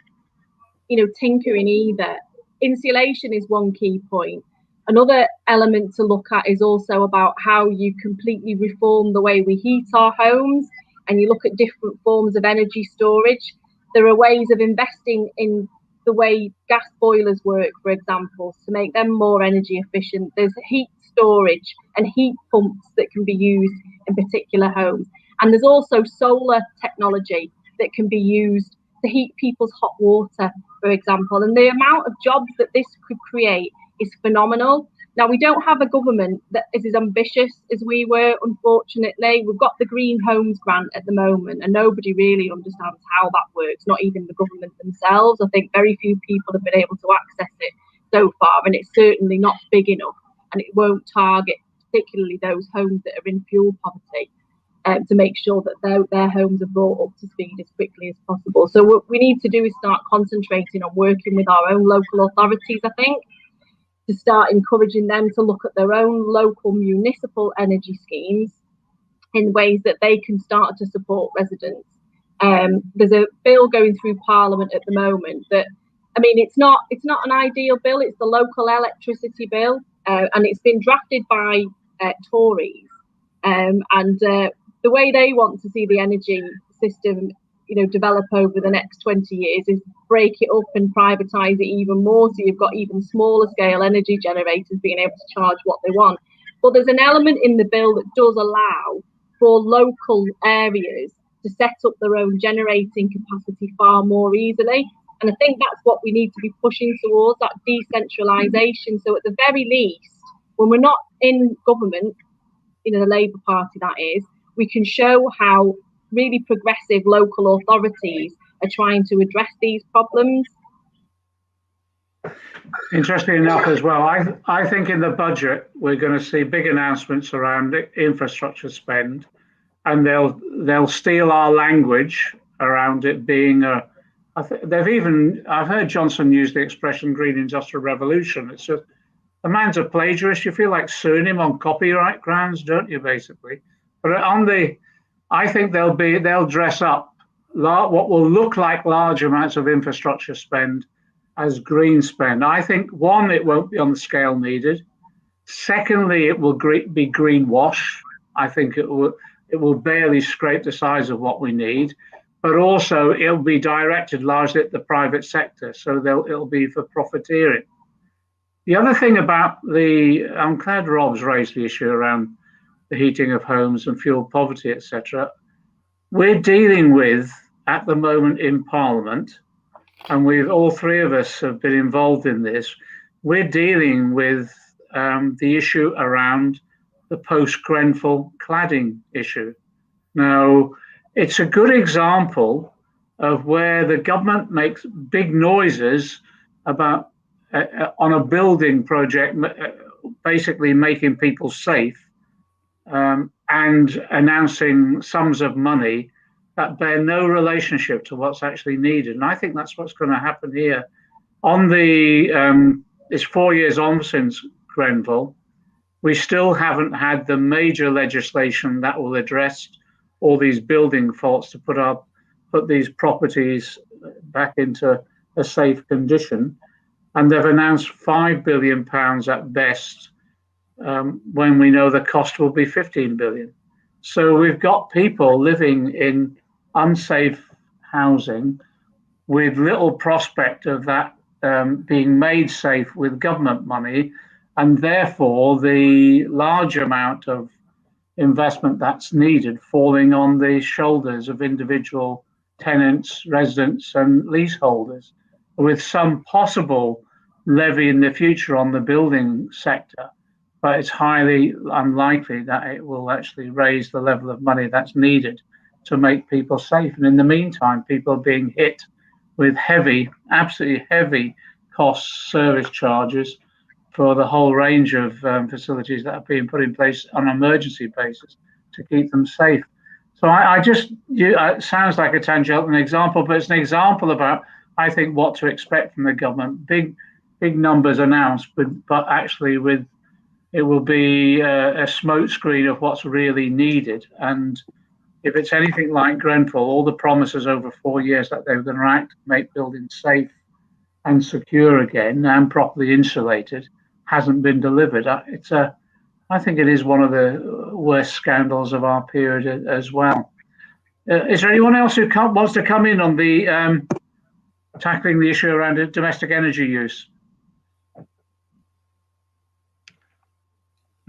tinkering either. Insulation is one key point. Another element to look at is also about how you completely reform the way we heat our homes, and you look at different forms of energy storage. There are ways of investing in the way gas boilers work, for example, to make them more energy efficient. There's heat storage and heat pumps that can be used in particular homes. And there's also solar technology that can be used to heat people's hot water, for example. And the amount of jobs that this could create is phenomenal. Now, we don't have a government that is as ambitious as we were, unfortunately. We've got the Green Homes Grant at the moment, and nobody really understands how that works, not even the government themselves. I think very few people have been able to access it so far, and it's certainly not big enough, and it won't target particularly those homes that are in fuel poverty, to make sure that their homes are brought up to speed as quickly as possible. So what we need to do is start concentrating on working with our own local authorities, I think, to start encouraging them to look at their own local municipal energy schemes in ways that they can start to support residents. There's a bill going through Parliament at the moment that, it's not an ideal bill. It's the local electricity bill, and it's been drafted by Tories. And the way they want to see the energy system, develop over the next 20 years is break it up and privatise it even more. So you've got even smaller scale energy generators being able to charge what they want. But there's an element in the bill that does allow for local areas to set up their own generating capacity far more easily. And I think that's what we need to be pushing towards, that decentralisation. So at the very least, when we're not in government, the Labour Party that is, we can show how really progressive local authorities are trying to address these problems. Interesting enough as well, I think in the budget we're going to see big announcements around infrastructure spend, and they'll steal our language around it being I've heard Johnson use the expression green industrial revolution. It's just, the man's a plagiarist. You feel like suing him on copyright grounds, don't you, basically? But I think they'll dress up what will look like large amounts of infrastructure spend as green spend. I think, one, it won't be on the scale needed. Secondly, it will be greenwash. I think it will barely scrape the size of what we need, but also it'll be directed largely at the private sector, so it'll be for profiteering. The other thing about I'm glad Rob's raised the issue around the heating of homes and fuel poverty, etc. We're dealing with, at the moment in Parliament, and all three of us have been involved in this, we're dealing with the issue around the post-Grenfell cladding issue. Now, it's a good example of where the government makes big noises about on a building project, basically making people safe, and announcing sums of money that bear no relationship to what's actually needed. And I think that's what's going to happen here. It's 4 years on since Grenfell. We still haven't had the major legislation that will address all these building faults to put these properties back into a safe condition. And they've announced £5 billion at best, when we know the cost will be 15 billion. So we've got people living in unsafe housing with little prospect of that being made safe with government money, and therefore the large amount of investment that's needed falling on the shoulders of individual tenants, residents, and leaseholders, with some possible levy in the future on the building sector. But it's highly unlikely that it will actually raise the level of money that's needed to make people safe. And in the meantime, people are being hit with absolutely heavy cost service charges for the whole range of facilities that are being put in place on an emergency basis to keep them safe. So it sounds like a tangential example, but it's an example about, I think, what to expect from the government. Big numbers announced, but actually it will be a smokescreen of what's really needed. And if it's anything like Grenfell, all the promises over 4 years that they were going to make buildings safe and secure again and properly insulated hasn't been delivered. I think it is one of the worst scandals of our period as well. Is there anyone else who wants to come in on the tackling the issue around domestic energy use?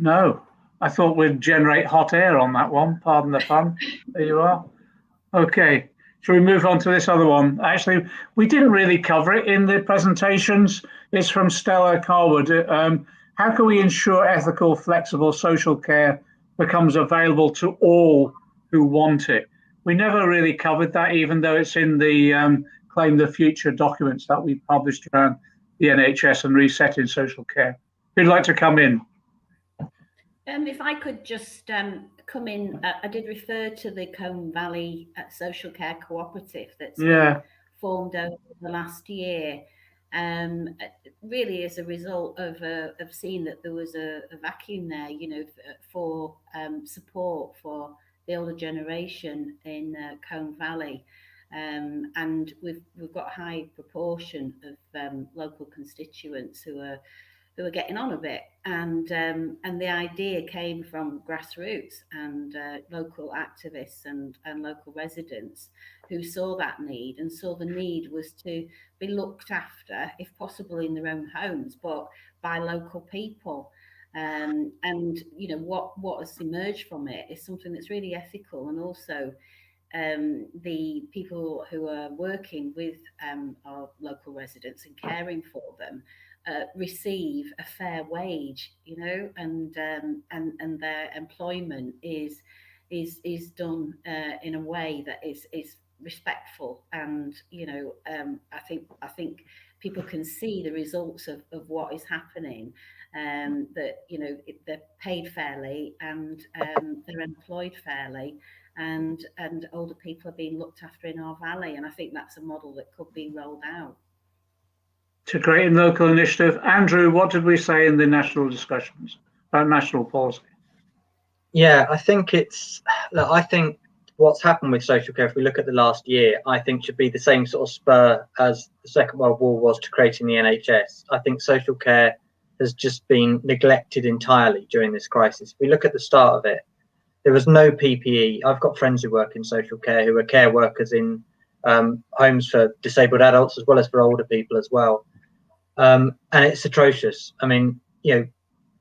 No, I thought we'd generate hot air on that one. Pardon the pun. There you are. Okay, shall we move on to this other one? Actually, we didn't really cover it in the presentations. It's from Stella Carwood. How can we ensure ethical, flexible social care becomes available to all who want it? We never really covered that, even though it's in the Claim the Future documents that we published around the NHS and resetting social care. Who'd like to come in? If I could just come in, I did refer to the Colne Valley Social Care Cooperative that's been formed over the last year, really as a result of seeing that there was a vacuum there, for support for the older generation in Colne Valley. And we've got a high proportion of local constituents who are getting on a bit, and the idea came from grassroots and local activists and local residents who saw that need and saw the need was to be looked after, if possible, in their own homes, but by local people. And what has emerged from it is something that's really ethical, and also the people who are working with our local residents and caring for them receive a fair wage, and their employment is done in a way that is respectful, and I think people can see the results of what is happening, that they're paid fairly and they're employed fairly, and older people are being looked after in our valley, and I think that's a model that could be rolled out. It's a great local initiative. Andrew, what did we say in the national discussions about national policy? Yeah, I think what's happened with social care, if we look at the last year, I think should be the same sort of spur as the Second World War was to creating the NHS. I think social care has just been neglected entirely during this crisis. If we look at the start of it, There was no PPE. I've got friends who work in social care who are care workers in homes for disabled adults as well as for older people as well. And it's atrocious. I mean, you know,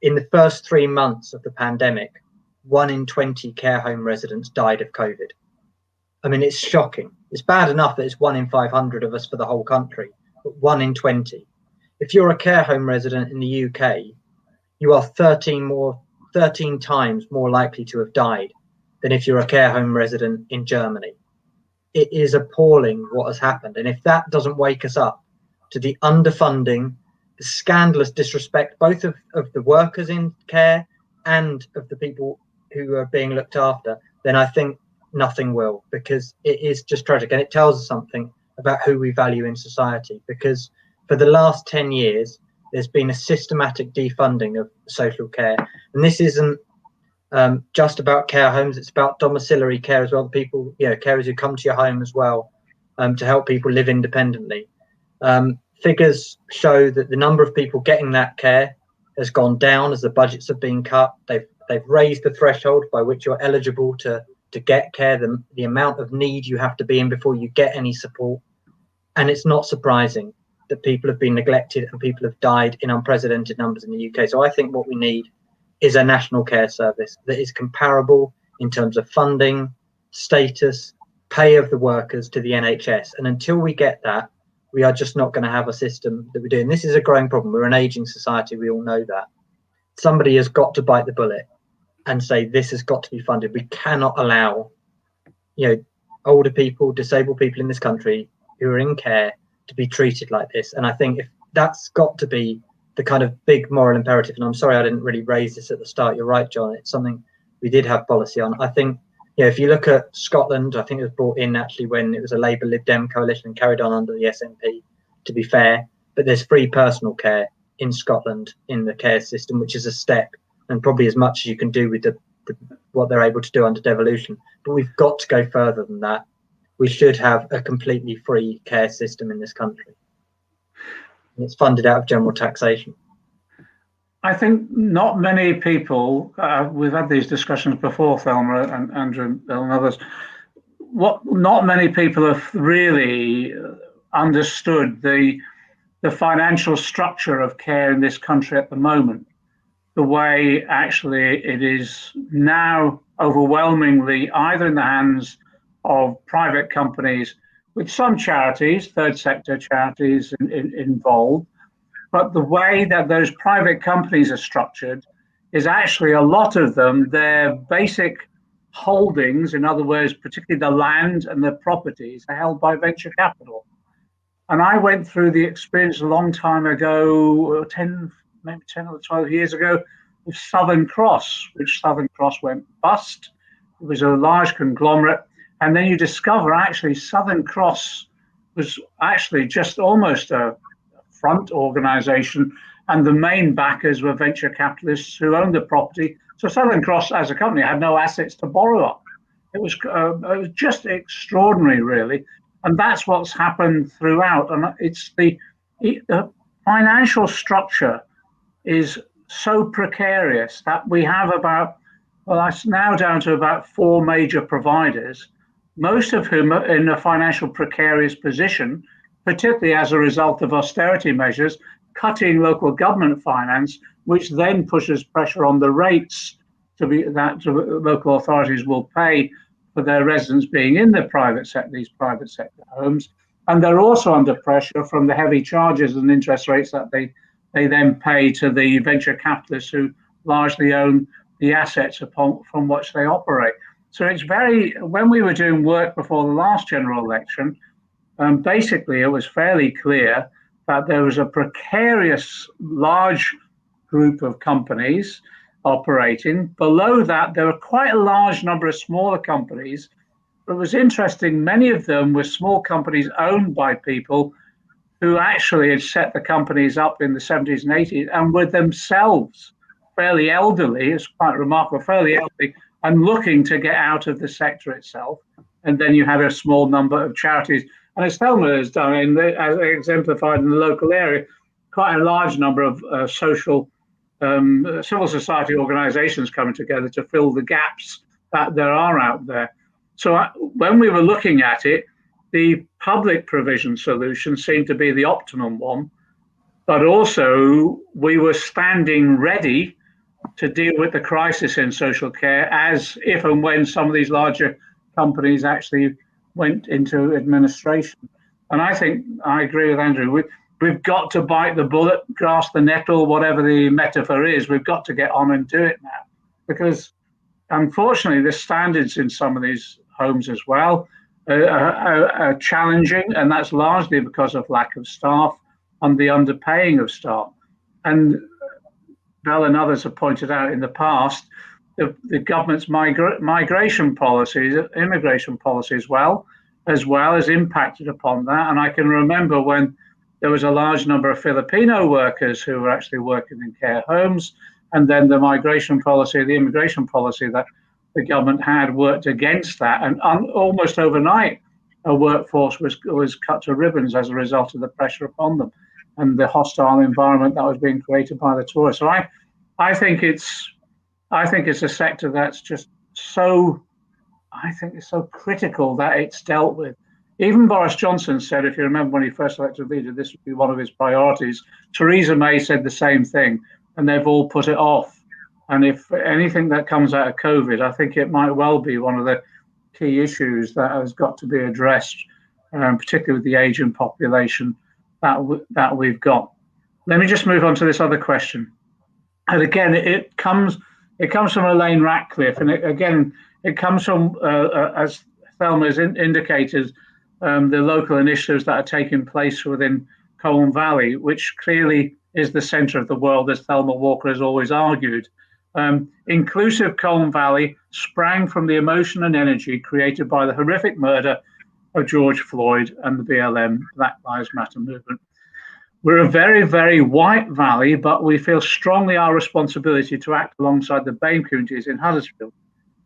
in the first 3 months of the pandemic, 1 in 20 care home residents died of COVID. I mean, it's shocking. It's bad enough that it's 1 in 500 of us for the whole country, but 1 in 20. If you're a care home resident in the UK, you are 13 times more likely to have died than if you're a care home resident in Germany. It is appalling what has happened. And if that doesn't wake us up to the underfunding, the scandalous disrespect, both of the workers in care and of the people who are being looked after, then I think nothing will, because it is just tragic. And it tells us something about who we value in society, because for the last 10 years, there's been a systematic defunding of social care. And this isn't just about care homes, it's about domiciliary care as well. The people, you know, carers who come to your home as well, to help people live independently. Figures show that the number of people getting that care has gone down as the budgets have been cut. They've raised the threshold by which you're eligible to get care, the amount of need you have to be in before you get any support. And it's not surprising that people have been neglected and people have died in unprecedented numbers in the UK. So I think what we need is a national care service that is comparable in terms of funding, status, pay of the workers to the NHS. And until we get that, we are just not going to have a system that we're doing. This is a growing problem. We're an aging society. We all know that. Somebody has got to bite the bullet and say this has got to be funded. We cannot allow, you know, older people, disabled people in this country who are in care to be treated like this. And I think if that's got to be the kind of big moral imperative, and I'm sorry I didn't really raise this at the start. You're right, John. It's something we did have policy on. I think, you know, if you look at Scotland, I think it was brought in actually when it was a Labour Lib Dem coalition and carried on under the SNP, to be fair. But there's free personal care in Scotland in the care system, which is a step and probably as much as you can do with what they're able to do under devolution. But we've got to go further than that. We should have a completely free care system in this country. And it's funded out of general taxation. I think not many people, we've had these discussions before, Thelma and Andrew and others, not many people have really understood the financial structure of care in this country at the moment. The way actually it is now overwhelmingly either in the hands of private companies, with some charities, third sector charities involved, but the way that those private companies are structured is actually a lot of them, their basic holdings, in other words, particularly the land and the properties, are held by venture capital. And I went through the experience a long time ago, maybe 10 or 12 years ago, with Southern Cross, which Southern Cross went bust. It was a large conglomerate. And then you discover actually Southern Cross was actually just almost a front organization, and the main backers were venture capitalists who owned the property. So Southern Cross as a company had no assets to borrow up. It was just extraordinary, really. And that's what's happened throughout. And it's the financial structure is so precarious that we have it's now down to about 4 major providers, most of whom are in a financial precarious position, particularly as a result of austerity measures, cutting local government finance, which then pushes pressure on the rates that local authorities will pay for their residents being in the these private sector homes. And they're also under pressure from the heavy charges and interest rates that they then pay to the venture capitalists who largely own the assets from which they operate. So it's when we were doing work before the last general election, basically it was fairly clear that there was a precarious large group of companies operating. Below that, there were quite a large number of smaller companies. It was interesting, many of them were small companies owned by people who actually had set the companies up in the 70s and 80s and were themselves fairly elderly. It's quite remarkable, fairly elderly, and looking to get out of the sector itself. And then you had a small number of charities. And as Thelma has done, as exemplified in the local area, quite a large number of civil society organizations coming together to fill the gaps that there are out there. So when we were looking at it, the public provision solution seemed to be the optimum one, but also we were standing ready to deal with the crisis in social care as if and when some of these larger companies actually went into administration. And I think I agree with Andrew. We've got to bite the bullet, grasp the nettle, whatever the metaphor is. We've got to get on and do it now, because unfortunately the standards in some of these homes as well are challenging, and that's largely because of lack of staff and the underpaying of staff. And Bell and others have pointed out in the past, the government's migration policies, immigration policy as well has impacted upon that. And I can remember when there was a large number of Filipino workers who were actually working in care homes, and then the migration policy, the immigration policy that the government had worked against that, and almost overnight a workforce was cut to ribbons as a result of the pressure upon them and the hostile environment that was being created by the tourists. So I think it's a sector that's just so, I think it's so critical that it's dealt with. Even Boris Johnson said, if you remember when he first elected leader, this would be one of his priorities. Theresa May said the same thing, and they've all put it off. And if anything that comes out of COVID, I think it might well be one of the key issues that has got to be addressed, particularly with the aging population that we've got. Let me just move on to this other question. And again, it comes from Elaine Ratcliffe, and it comes from, as Thelma has indicated, the local initiatives that are taking place within Colne Valley, which clearly is the centre of the world, as Thelma Walker has always argued. Inclusive Colne Valley sprang from the emotion and energy created by the horrific murder of George Floyd and the BLM, Black Lives Matter movement. We're a very, very white valley, but we feel strongly our responsibility to act alongside the BAME communities in Huddersfield.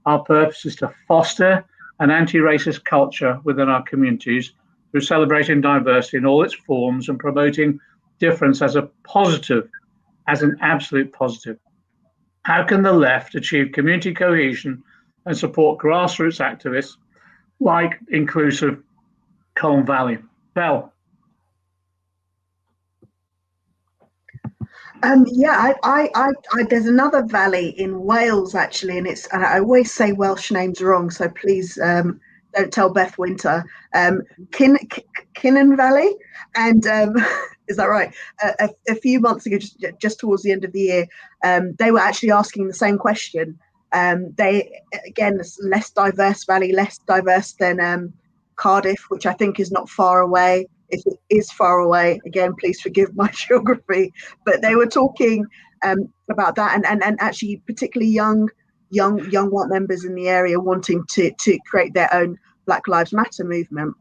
Our purpose is to foster an anti-racist culture within our communities through celebrating diversity in all its forms and promoting difference as a positive, as an absolute positive. How can the left achieve community cohesion and support grassroots activists like Inclusive Colne Valley? Belle. There's another valley in Wales actually, and I always say Welsh names wrong, so please don't tell Beth Winter. Colne Valley, and is that right? A few months ago, just towards the end of the year, they were actually asking the same question. They, again, less diverse valley, less diverse than Cardiff, which I think is not far away. If it is far away, again, please forgive my geography, but they were talking about that, and actually particularly young white members in the area wanting to create their own Black Lives Matter movement.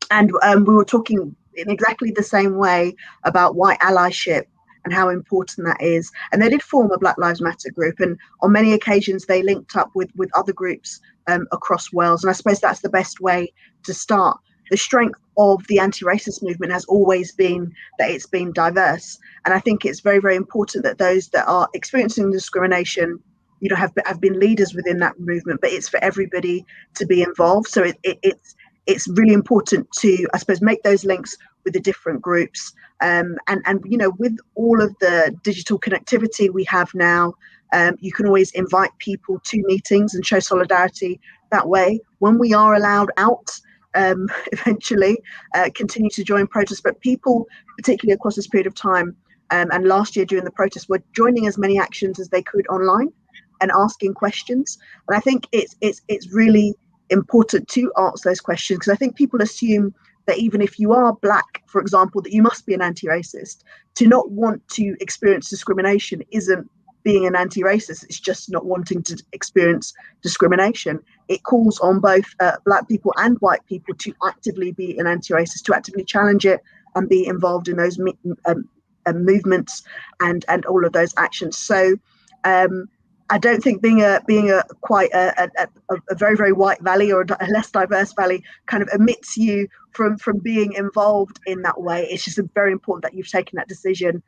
And we were talking in exactly the same way about white allyship and how important that is. And they did form a Black Lives Matter group, and on many occasions they linked up with other groups across Wales. And I suppose that's the best way to start. The strength of the anti-racist movement has always been that it's been diverse. And I think it's very, very important that those that are experiencing discrimination, have been leaders within that movement, but it's for everybody to be involved. So it's really important to, I suppose, make those links with the different groups. And with all of the digital connectivity we have now, you can always invite people to meetings and show solidarity that way. When we are allowed out, eventually continue to join protests, but people, particularly across this period of time, and last year during the protests, were joining as many actions as they could online and asking questions. And I think it's really important to ask those questions, because I think people assume that even if you are Black, for example, that you must be an anti-racist. To not want to experience discrimination isn't being an anti-racist, it's just not wanting to experience discrimination. It calls on both Black people and white people to actively be an anti-racist, to actively challenge it and be involved in those movements and all of those actions. So I don't think being a quite a very, very white valley or a less diverse valley kind of omits you from being involved in that way. It's just very important that you've taken that decision,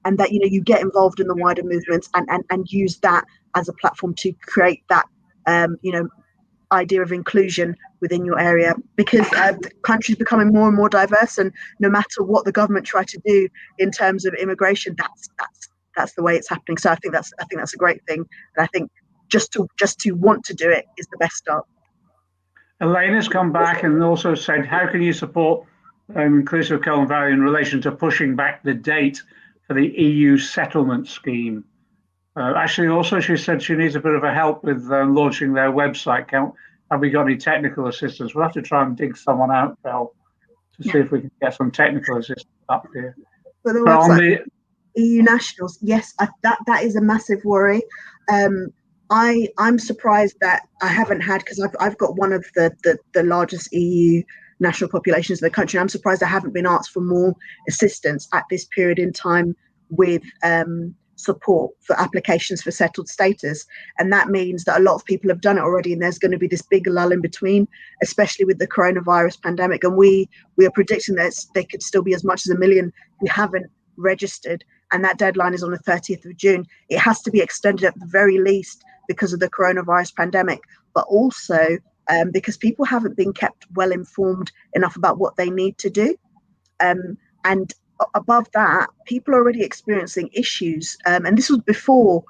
and that you get involved in the wider movements and use that as a platform to create that idea of inclusion within your area, because the country's becoming more and more diverse, and no matter what the government try to do in terms of immigration, that's the way it's happening. So I think that's a great thing, and I think just to want to do it is the best start. Elena's come back and also said, how can you support Inclusive Colne Valley in relation to pushing back the date for the EU settlement scheme? Actually, also, she said she needs a bit of a help with launching their website. Have we got any technical assistance? We'll have to try and dig someone out, Belle, to see if we can get some technical assistance up here. For the website, EU nationals, yes, that is a massive worry. I'm surprised that I haven't had, because I've got one of the largest EU national populations in the country. I'm surprised I haven't been asked for more assistance at this period in time with support for applications for settled status, and that means that a lot of people have done it already, and there's going to be this big lull in between, especially with the coronavirus pandemic, and we are predicting that there could still be as much as 1 million who haven't registered, and that deadline is on the 30th of June. It has to be extended at the very least because of the coronavirus pandemic, but also because people haven't been kept well informed enough about what they need to do, and above that, people are already experiencing issues, and this was before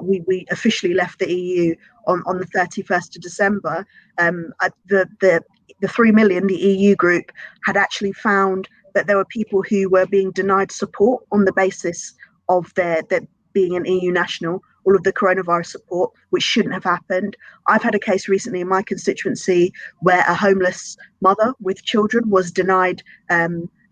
we officially left the EU on the 31st of December. The 3 million, the EU group, had actually found that there were people who were being denied support on the basis of their being an EU national, all of the coronavirus support, which shouldn't have happened. I've had a case recently in my constituency where a homeless mother with children was denied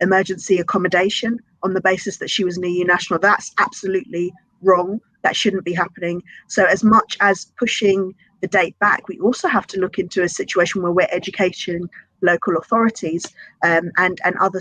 emergency accommodation on the basis that she was an EU national. That's absolutely wrong. That shouldn't be happening. So as much as pushing the date back, we also have to look into a situation where we're educating local authorities and other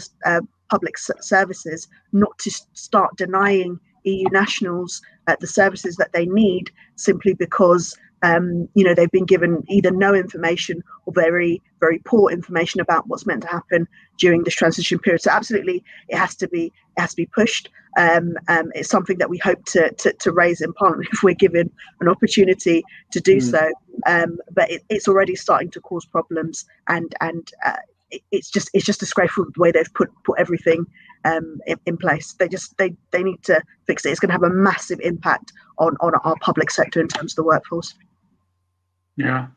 public services not to start denying EU nationals the services that they need simply because they've been given either no information or very, very poor information about what's meant to happen during this transition period. So absolutely, it has to be pushed. It's something that we hope to raise in Parliament if we're given an opportunity to do so. But it's already starting to cause problems, and it's just disgraceful the way they've put everything in place. They need to fix it. It's going to have a massive impact on our public sector in terms of the workforce. Yeah,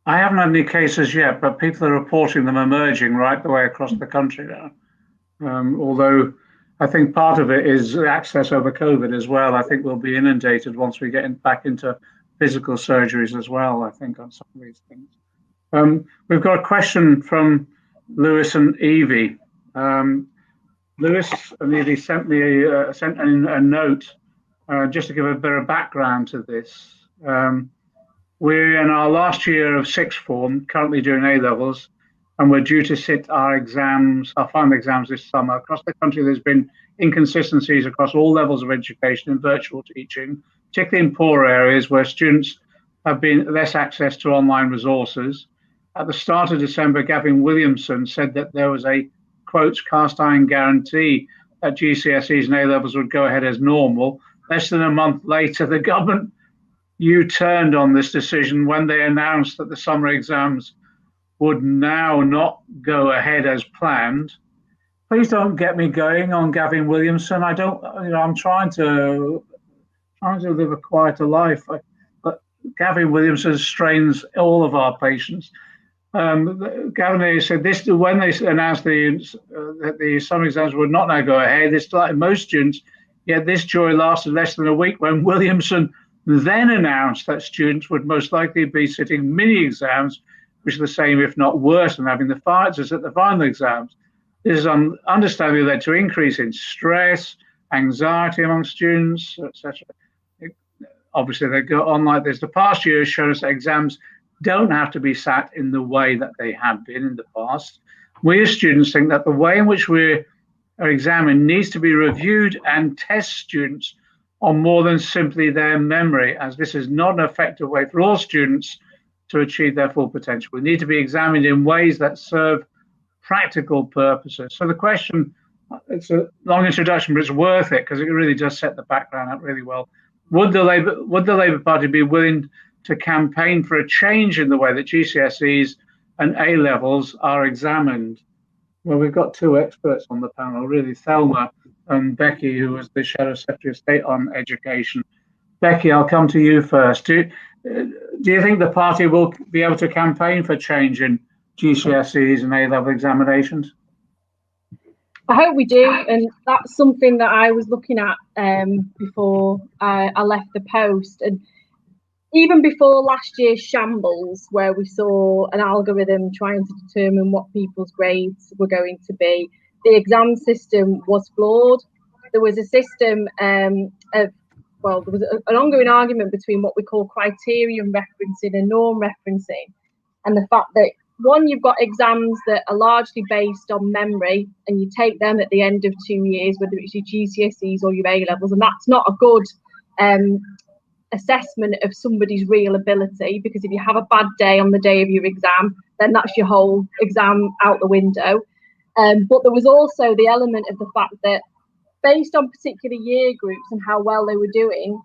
I haven't had any cases yet, but people are reporting them emerging right the way across the country now. Although I think part of it is access over COVID as well. I think we'll be inundated once we get back into physical surgeries as well, I think, on some of these things. We've got a question from Lewis and Evie. Lewis and Evie sent me a note just to give a bit of background to this. We're in our last year of sixth form, currently doing A-levels, and we're due to sit our final exams this summer. Across the country, there's been inconsistencies across all levels of education in virtual teaching, particularly in poor areas where students have been less access to online resources. At the start of December, Gavin Williamson said that there was a, quote, cast iron guarantee that GCSEs and A-levels would go ahead as normal. Less than a month later, the government U-turned on this decision when they announced that the summer exams would now not go ahead as planned. Please don't get me going on Gavin Williamson. I'm trying to live a quieter life, but Gavin Williamson strains all of our patience. Gavin said this when they announced that the summer exams would not now go ahead. This delighted most students, yet this joy lasted less than a week when Williamson then announced that students would most likely be sitting mini exams, which are the same, if not worse, than having the finals at the final exams. This has understandably led to increase in stress, anxiety among students, etc. Obviously, they go on like this. The past year has shown us that exams don't have to be sat in the way that they have been in the past. We as students think that the way in which we are examined needs to be reviewed and test students on more than simply their memory, as this is not an effective way for all students to achieve their full potential. We need to be examined in ways that serve practical purposes. So the question, it's a long introduction, but it's worth it because it really does set the background up really well. Would the Labour Party be willing to campaign for a change in the way that GCSEs and A-levels are examined? Well, we've got two experts on the panel, really, Thelma and Becky, who was the Shadow Secretary of State on Education. Becky, I'll come to you first. Do you think the party will be able to campaign for change in GCSEs and A-level examinations? I hope we do, and that's something that I was looking at before I left the post. And even before last year's shambles, where we saw an algorithm trying to determine what people's grades were going to be, the exam system was flawed. There was a system there was an ongoing argument between what we call criterion referencing and norm referencing, and the fact that, one, you've got exams that are largely based on memory, and you take them at the end of 2 years, whether it's your GCSEs or your A-levels, and that's not a good assessment of somebody's real ability, because if you have a bad day on the day of your exam, then that's your whole exam out the window. But there was also the element of the fact that, based on particular year groups and how well they were doing,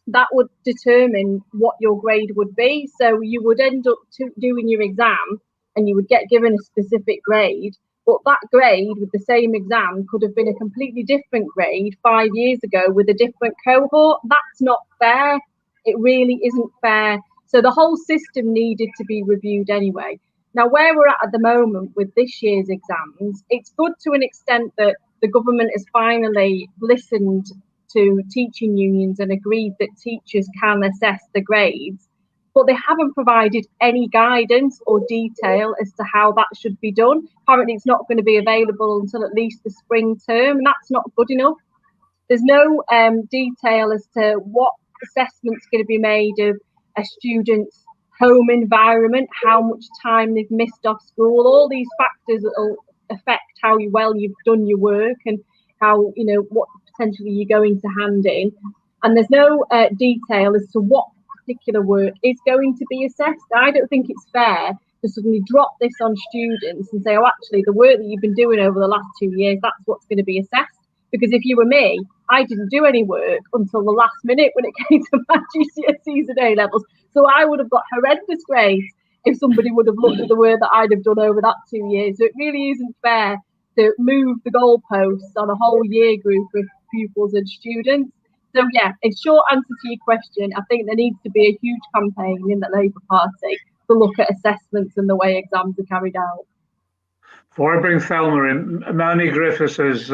that would determine what your grade would be. So you would end up doing your exam and you would get given a specific grade, but that grade with the same exam could have been a completely different grade 5 years ago with a different cohort. That's not fair. It really isn't fair. So the whole system needed to be reviewed anyway. Now, where we're at the moment with this year's exams, it's good to an extent that the government has finally listened to teaching unions and agreed that teachers can assess the grades, but they haven't provided any guidance or detail as to how that should be done. Apparently it's not going to be available until at least the spring term, and that's not good enough. There's no detail as to what assessment's going to be made of a student's home environment, how much time they've missed off school. All these factors that will affect how well you've done your work and how, what potentially you're going to hand in. And there's no detail as to what particular work is going to be assessed. I don't think it's fair to suddenly drop this on students and say, oh, actually, the work that you've been doing over the last 2 years, that's what's going to be assessed. Because if you were me, I didn't do any work until the last minute when it came to my GCSEs and A-levels. So I would have got horrendous grades if somebody would have looked at the work that I'd have done over that 2 years. So it really isn't fair to move the goalposts on a whole year group of pupils and students. So yeah, in short answer to your question, I think there needs to be a huge campaign in the Labour Party to look at assessments and the way exams are carried out. Before I bring Thelma in, Melanie Griffiths has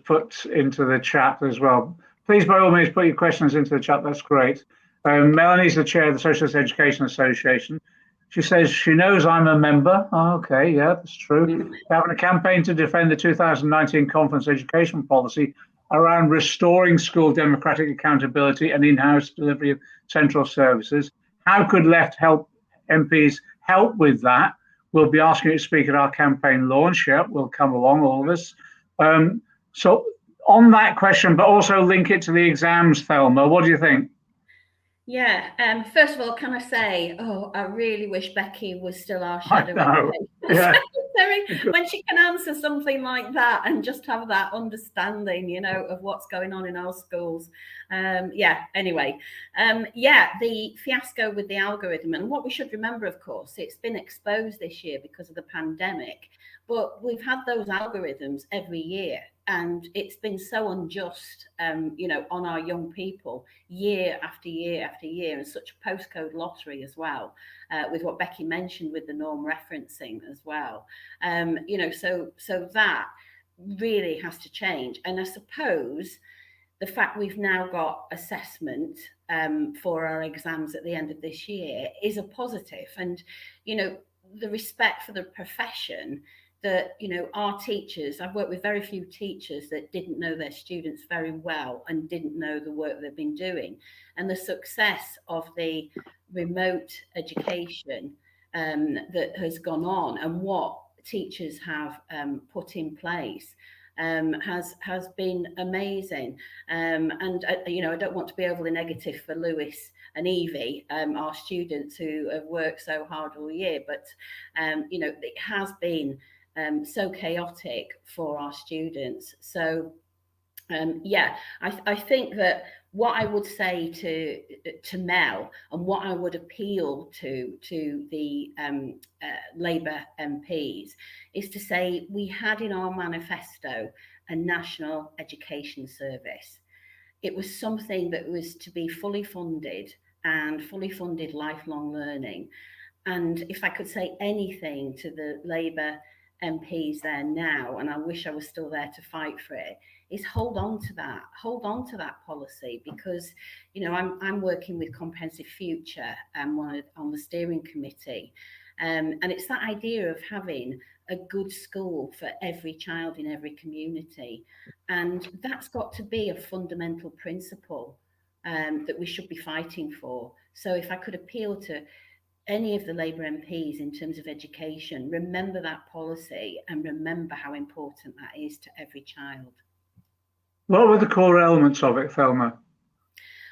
put into the chat as well. Please, by all means, put your questions into the chat. That's great. Melanie's the chair of the Socialist Education Association. She says she knows I'm a member. Oh, okay, yeah, that's true. We're having a campaign to defend the 2019 conference education policy around restoring school democratic accountability and in-house delivery of central services. How could left MPs help with that? We'll be asking you to speak at our campaign launch. Yeah, we'll come along, all of us. So on that question, but also link it to the exams, Thelma, what do you think? Yeah, first of all, can I say, I really wish Becky was still our shadow. I know. Yeah. When she can answer something like that and just have that understanding, of what's going on in our schools. Anyway, the fiasco with the algorithm, and what we should remember, of course, it's been exposed this year because of the pandemic, but we've had those algorithms every year. And it's been so unjust, on our young people year after year after year, and such a postcode lottery as well, with what Becky mentioned with the norm referencing as well. So that really has to change. And I suppose the fact we've now got assessment for our exams at the end of this year is a positive. And, the respect for the profession that, our teachers, I've worked with very few teachers that didn't know their students very well and didn't know the work they've been doing. And the success of the remote education that has gone on and what teachers have put in place has been amazing. And I don't want to be overly negative for Lewis and Evie, our students who have worked so hard all year, but it has been so chaotic for our students. So I think that what I would say to Mel, and what I would appeal to the Labour MPs, is to say we had in our manifesto a national education service. It was something that was to be fully funded, and fully funded lifelong learning. And if I could say anything to the Labour MPs there now, and I wish I was still there to fight for it, is hold on to that policy, because I'm working with Comprehensive Future and on the steering committee, and it's that idea of having a good school for every child in every community, and that's got to be a fundamental principle that we should be fighting for. So if I could appeal to any of the Labour MPs in terms of education, remember that policy and remember how important that is to every child. What were the core elements of it, Thelma?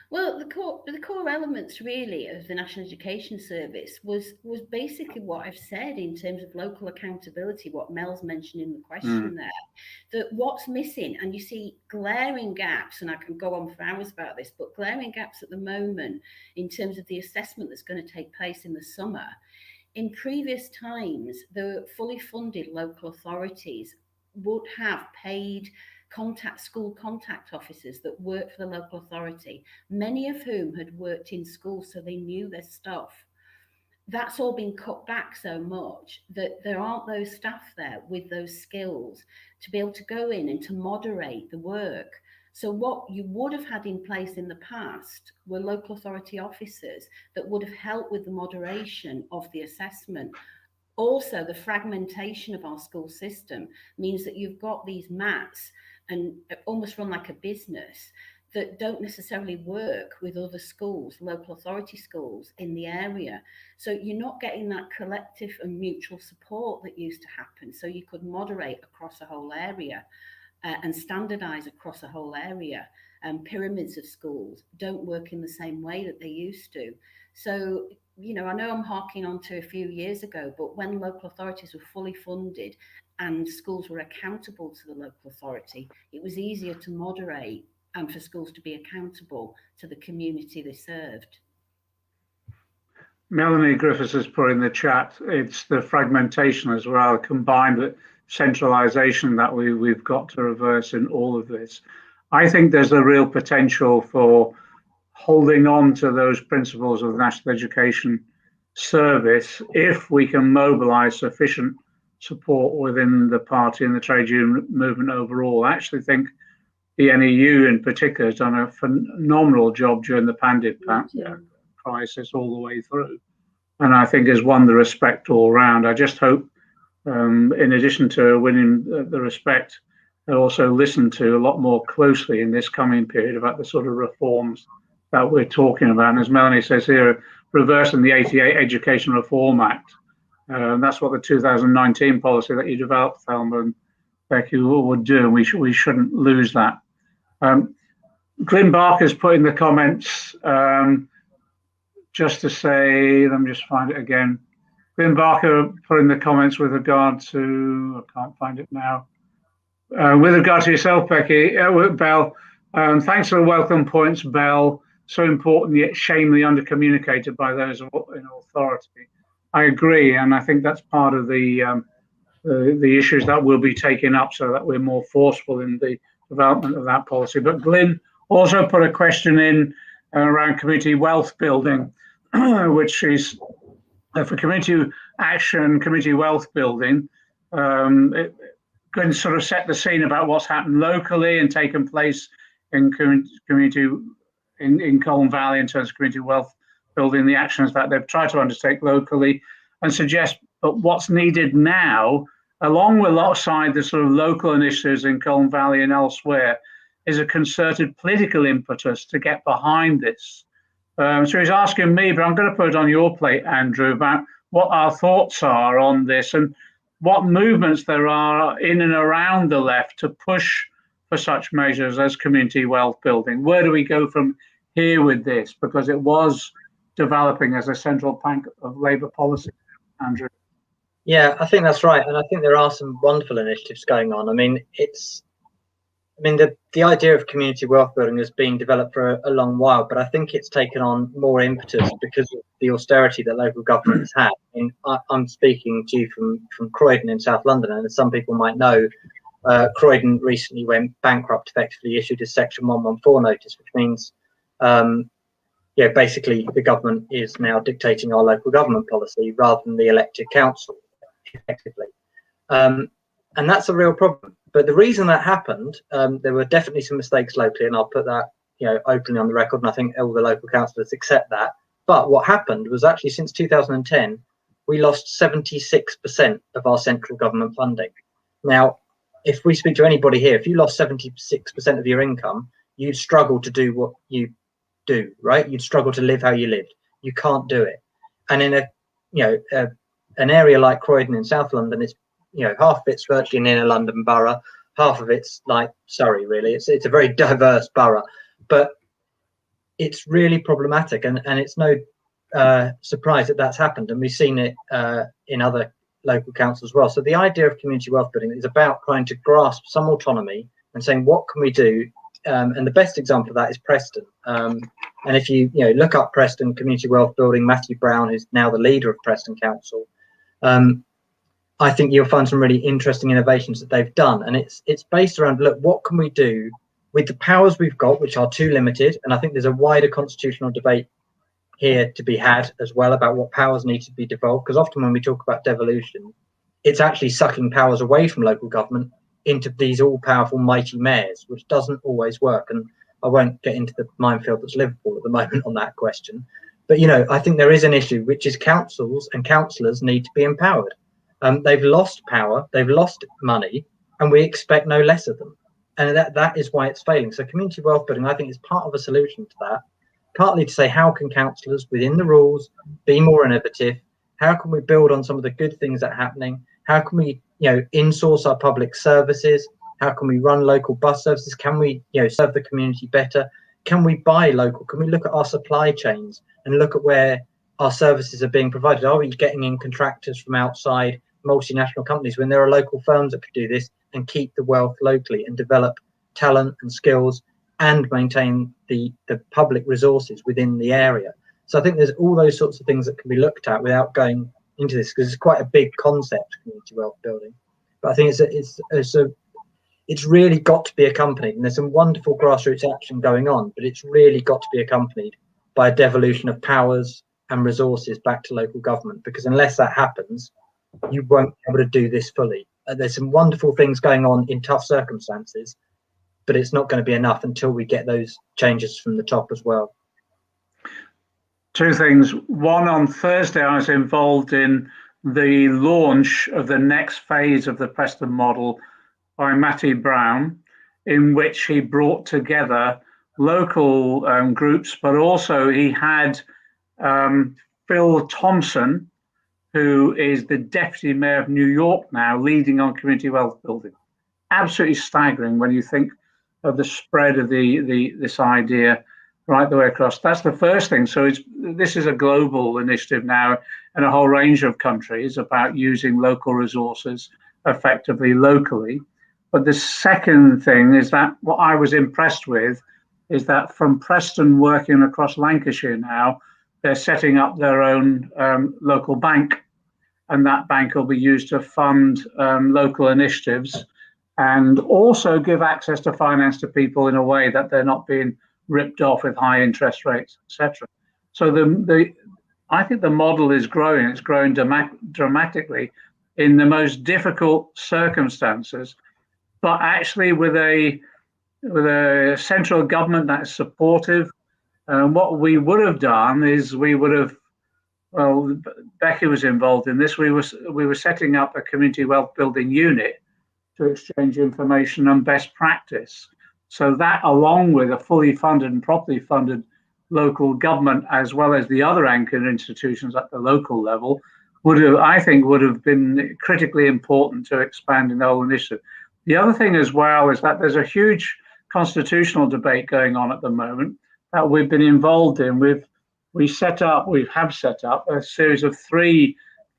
Well, the core elements really of the National Education Service was basically what I've said in terms of local accountability, what Mel's mentioned in the question there, that what's missing, and you see glaring gaps, and I can go on for hours about this, but glaring gaps at the moment in terms of the assessment that's going to take place in the summer. In previous times, the fully funded local authorities would have paid school contact officers that work for the local authority, many of whom had worked in schools, so they knew their stuff. That's all been cut back so much that there aren't those staff there with those skills to be able to go in and to moderate the work. So what you would have had in place in the past were local authority officers that would have helped with the moderation of the assessment. Also, the fragmentation of our school system means that you've got these mats and almost run like a business that don't necessarily work with other schools, local authority schools in the area. So you're not getting that collective and mutual support that used to happen. So you could moderate across a whole area and standardise across a whole area. Pyramids of schools don't work in the same way that they used to. So, I know I'm harking on to a few years ago, but when local authorities were fully funded and schools were accountable to the local authority, it was easier to moderate and for schools to be accountable to the community they served. Melanie Griffiths has put in the chat, it's the fragmentation as well, combined with centralisation that we've got to reverse in all of this. I think there's a real potential for holding on to those principles of the National Education Service if we can mobilise sufficient support within the party and the trade union movement overall. I actually think the NEU in particular has done a phenomenal job during the pandemic crisis all the way through, and I think has won the respect all round. I just hope, in addition to winning the respect, they'll also listen to a lot more closely in this coming period about the sort of reforms that we're talking about. And as Melanie says here, reversing the 88 Education Reform Act. That's what the 2019 policy that you developed, Thelma and Becky, would do. We shouldn't lose that. Glyn Barker's put in the comments, just to say, let me just find it again. Glyn Barker put in the comments with regard to, I can't find it now, with regard to yourself, Becky, Belle, thanks for the welcome points, Belle. So important yet shamefully under-communicated by those in authority. I agree, and I think that's part of the issues that will be taken up so that we're more forceful in the development of that policy. But Glyn also put a question in around community wealth building, which is for community action, community wealth building. It can sort of set the scene about what's happened locally and taken place in community in Colne Valley in terms of community wealth building, the actions that they've tried to undertake locally, and suggest that what's needed now, along alongside the sort of local initiatives in Colne Valley and elsewhere, is a concerted political impetus to get behind this. So he's asking me, but I'm going to put it on your plate, Andrew, about what our thoughts are on this and what movements there are in and around the left to push for such measures as community wealth building. Where do we go from here with this? Because it was developing as a central plank of Labour policy, Andrew. Yeah, I think that's right. And I think there are some wonderful initiatives going on. I mean, I mean, the idea of community wealth building has been developed for a long while, but I think it's taken on more impetus because of the austerity that local government has had. I mean, I'm speaking to you from Croydon in South London, and as some people might know, Croydon recently went bankrupt, effectively issued a Section 114 notice, which means, basically the government is now dictating our local government policy rather than the elected council, effectively. And that's a real problem. But the reason that happened, there were definitely some mistakes locally, and I'll put that openly on the record, and I think all the local councillors accept that. But what happened was actually since 2010, we lost 76% of our central government funding. Now, if we speak to anybody here, if you lost 76% of your income, you'd struggle to do what you do, right? You'd struggle to live how you lived. You can't do it. And in an area like Croydon in South London, it's half of it's virtually an inner London borough, half of it's like Surrey, really. It's a very diverse borough, but it's really problematic, and it's no surprise that that's happened, and we've seen it in other local councils as well. So the idea of community wealth building is about trying to grasp some autonomy and saying, what can we do? And the best example of that is Preston. And if you look up Preston community wealth building, Matthew Brown, who's now the leader of Preston Council, I think you'll find some really interesting innovations that they've done. And it's based around, look, what can we do with the powers we've got, which are too limited? And I think there's a wider constitutional debate here to be had as well about what powers need to be devolved, because often when we talk about devolution, it's actually sucking powers away from local government into these all-powerful mighty mayors, which doesn't always work. And I won't get into the minefield that's Liverpool at the moment on that question. But, I think there is an issue, which is councils and councillors need to be empowered. They've lost power, they've lost money, and we expect no less of them. And that is why it's failing. So community wealth building, I think, is part of a solution to that. Partly to say, how can councillors within the rules be more innovative? How can we build on some of the good things that are happening? How can we, insource our public services? How can we run local bus services? Can we, serve the community better? Can we buy local? Can we look at our supply chains and look at where our services are being provided? Are we getting in contractors from outside multinational companies when there are local firms that could do this and keep the wealth locally and develop talent and skills and maintain the public resources within the area? So I think there's all those sorts of things that can be looked at without going into this, because it's quite a big concept, community wealth building. But I think it's really got to be accompanied, and there's some wonderful grassroots action going on, but it's really got to be accompanied by a devolution of powers and resources back to local government, because unless that happens, you won't be able to do this fully. There's some wonderful things going on in tough circumstances, but it's not going to be enough until we get those changes from the top as well. Two things. One, on Thursday, I was involved in the launch of the next phase of the Preston model by Matty Brown, in which he brought together local groups, but also he had Phil Thompson, who is the Deputy Mayor of New York now, leading on community wealth building. Absolutely staggering when you think of the spread of this idea right the way across. That's the first thing. So this is a global initiative now in a whole range of countries about using local resources effectively locally. But the second thing is that what I was impressed with is that from Preston working across Lancashire now, they're setting up their own local bank, and that bank will be used to fund local initiatives and also give access to finance to people in a way that they're not being ripped off with high interest rates, etc. So I think the model is growing. It's growing dramatically in the most difficult circumstances, but actually with a central government that is supportive. What we would have done is Becky was involved in this. We were setting up a community wealth building unit to exchange information on best practice. So that, along with a fully funded and properly funded local government, as well as the other anchored institutions at the local level, would have been critically important to expanding the whole initiative. The other thing as well is that there's a huge constitutional debate going on at the moment that we've been involved in. We have set up a series of 3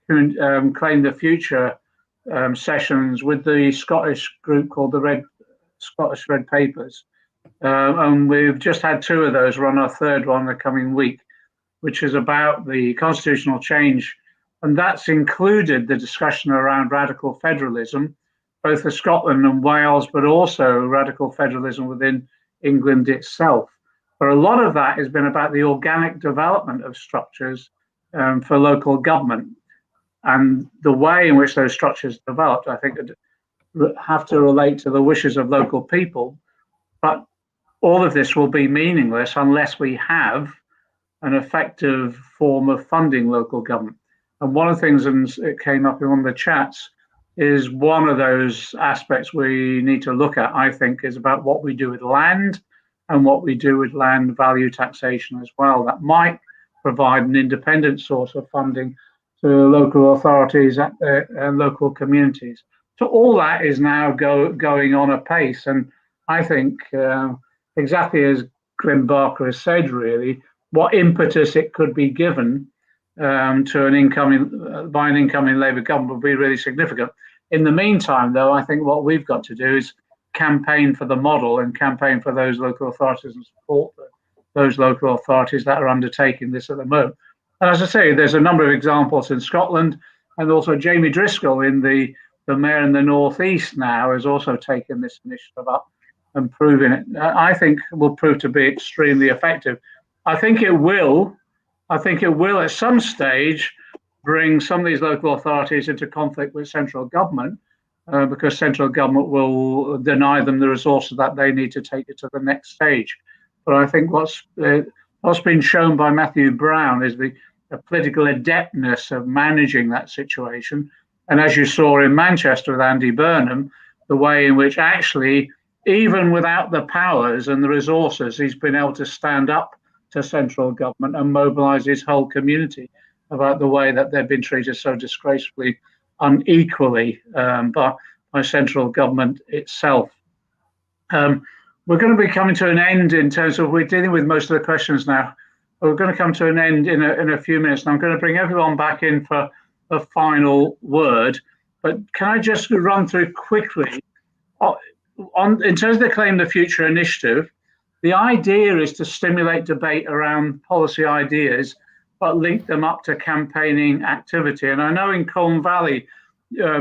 Claim the Future sessions with the Scottish group called the Red Scottish Red Papers. And we've just had 2 of those. We're on our 3rd one the coming week, which is about the constitutional change. And that's included the discussion around radical federalism, both for Scotland and Wales, but also radical federalism within England itself. But a lot of that has been about the organic development of structures for local government. And the way in which those structures developed, I think, have to relate to the wishes of local people. But all of this will be meaningless unless we have an effective form of funding local government. And one of the things, and it came up in one of the chats, is one of those aspects we need to look at, I think, is about what we do with land and what we do with land value taxation as well. That might provide an independent source of funding to local authorities and local communities. So all that is now going on apace. And I think exactly as Grim Barker has said, really, what impetus it could be given to an incoming Labour government would be really significant. In the meantime, though, I think what we've got to do is campaign for the model and campaign for those local authorities and support those local authorities that are undertaking this at the moment. And as I say, there's a number of examples in Scotland, and also Jamie Driscoll in the mayor in the northeast now has also taken this initiative up and proving it. I think will prove to be extremely effective. I think it will at some stage bring some of these local authorities into conflict with central government because central government will deny them the resources that they need to take it to the next stage. But I think what's been shown by Matthew Brown is the political adeptness of managing that situation. And as you saw in Manchester with Andy Burnham, the way in which actually, even without the powers and the resources, he's been able to stand up to central government and mobilise his whole community about the way that they've been treated so disgracefully, unequally by central government itself. We're going to be coming to an end in terms of, we're dealing with most of the questions now. We're going to come to an end in a few minutes, and I'm going to bring everyone back in for a final word. But can I just run through quickly, in terms of the Claim the Future initiative, the idea is to stimulate debate around policy ideas, but link them up to campaigning activity. And I know in Colne Valley,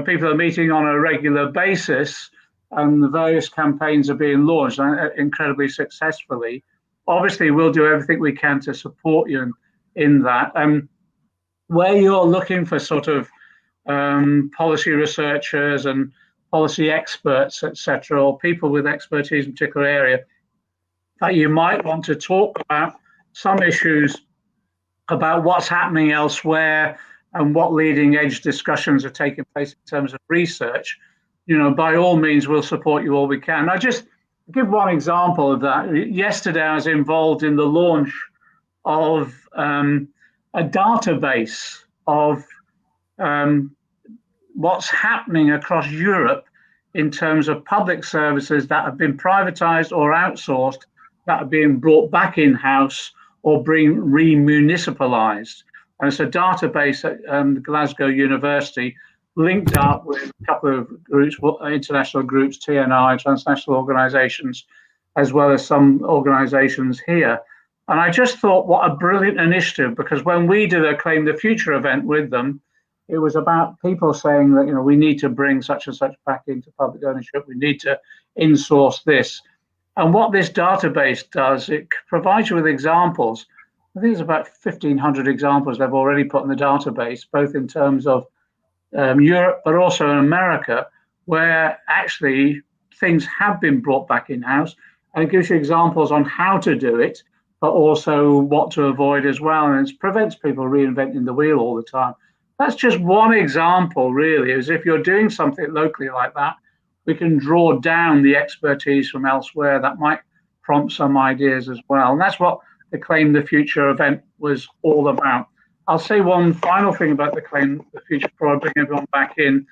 people are meeting on a regular basis, and the various campaigns are being launched incredibly successfully. Obviously, we'll do everything we can to support you in that. Where you're looking for sort of policy researchers and policy experts, etc., or people with expertise in a particular area, that you might want to talk about some issues about what's happening elsewhere and what leading edge discussions are taking place in terms of research, by all means, we'll support you all we can. I just give one example of that. Yesterday, I was involved in the launch of a database of what's happening across Europe in terms of public services that have been privatized or outsourced, that are being brought back in-house or being re-municipalized. And it's a database at Glasgow University, linked up with a couple of groups, international groups, TNI, transnational organizations, as well as some organizations here. And I just thought, what a brilliant initiative, because when we did a Claim the Future event with them, it was about people saying that, we need to bring such and such back into public ownership. We need to in-source this. And what this database does, it provides you with examples. I think there's about 1,500 examples they've already put in the database, both in terms of Europe, but also in America, where actually things have been brought back in-house. And it gives you examples on how to do it, but also what to avoid as well. And it prevents people reinventing the wheel all the time. That's just one example, really, as if you're doing something locally like that, we can draw down the expertise from elsewhere that might prompt some ideas as well. And that's what the Claim the Future event was all about. I'll say one final thing about the Claim the Future before I bring everyone back in.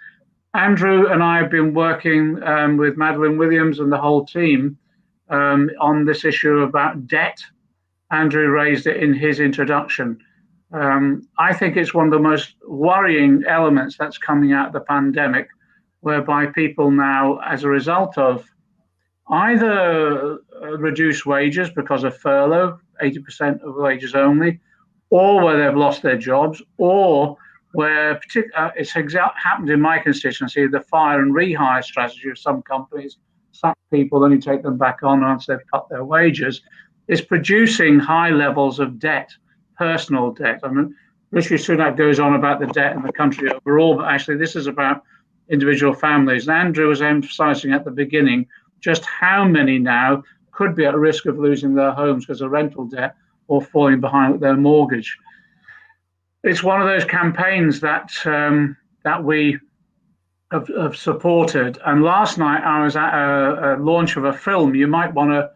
Andrew and I have been working with Madeline Williams and the whole team on this issue about debt. Andrew raised it in his introduction. I think it's one of the most worrying elements that's coming out of the pandemic, whereby people now, as a result of either reduced wages because of furlough, 80% of wages only, or where they've lost their jobs, or where it's happened in my constituency, the fire and rehire strategy of some companies, some people only take them back on once they've cut their wages, is producing high levels of debt, personal debt. I mean, Rishi Sunak goes on about the debt in the country overall, but actually this is about individual families. And Andrew was emphasising at the beginning just how many now could be at risk of losing their homes because of rental debt or falling behind with their mortgage. It's one of those campaigns that that we have supported. And last night I was at a launch of a film. You might want to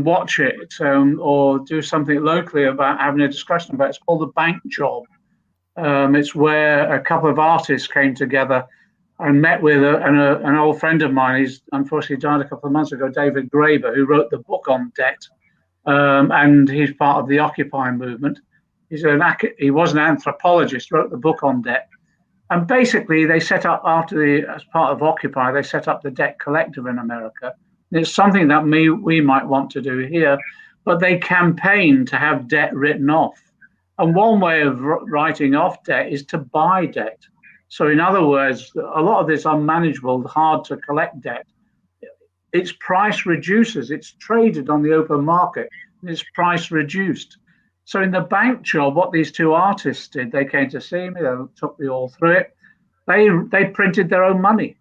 watch it or do something locally about having a discussion about it. It's called The Bank Job. It's where a couple of artists came together and met with an old friend of mine. He's unfortunately died a couple of months ago, David Graeber, who wrote the book on debt. And he's part of the Occupy movement. He was an anthropologist, wrote the book on debt. And basically they set up as part of Occupy, they set up the Debt Collective in America. It's something that we might want to do here, but they campaign to have debt written off. And one way of writing off debt is to buy debt. So in other words, a lot of this unmanageable, hard to collect debt, its price reduces, it's traded on the open market, and its price reduced. So in The Bank Job, what these two artists did, they came to see me, they took me all through it. They printed their own money.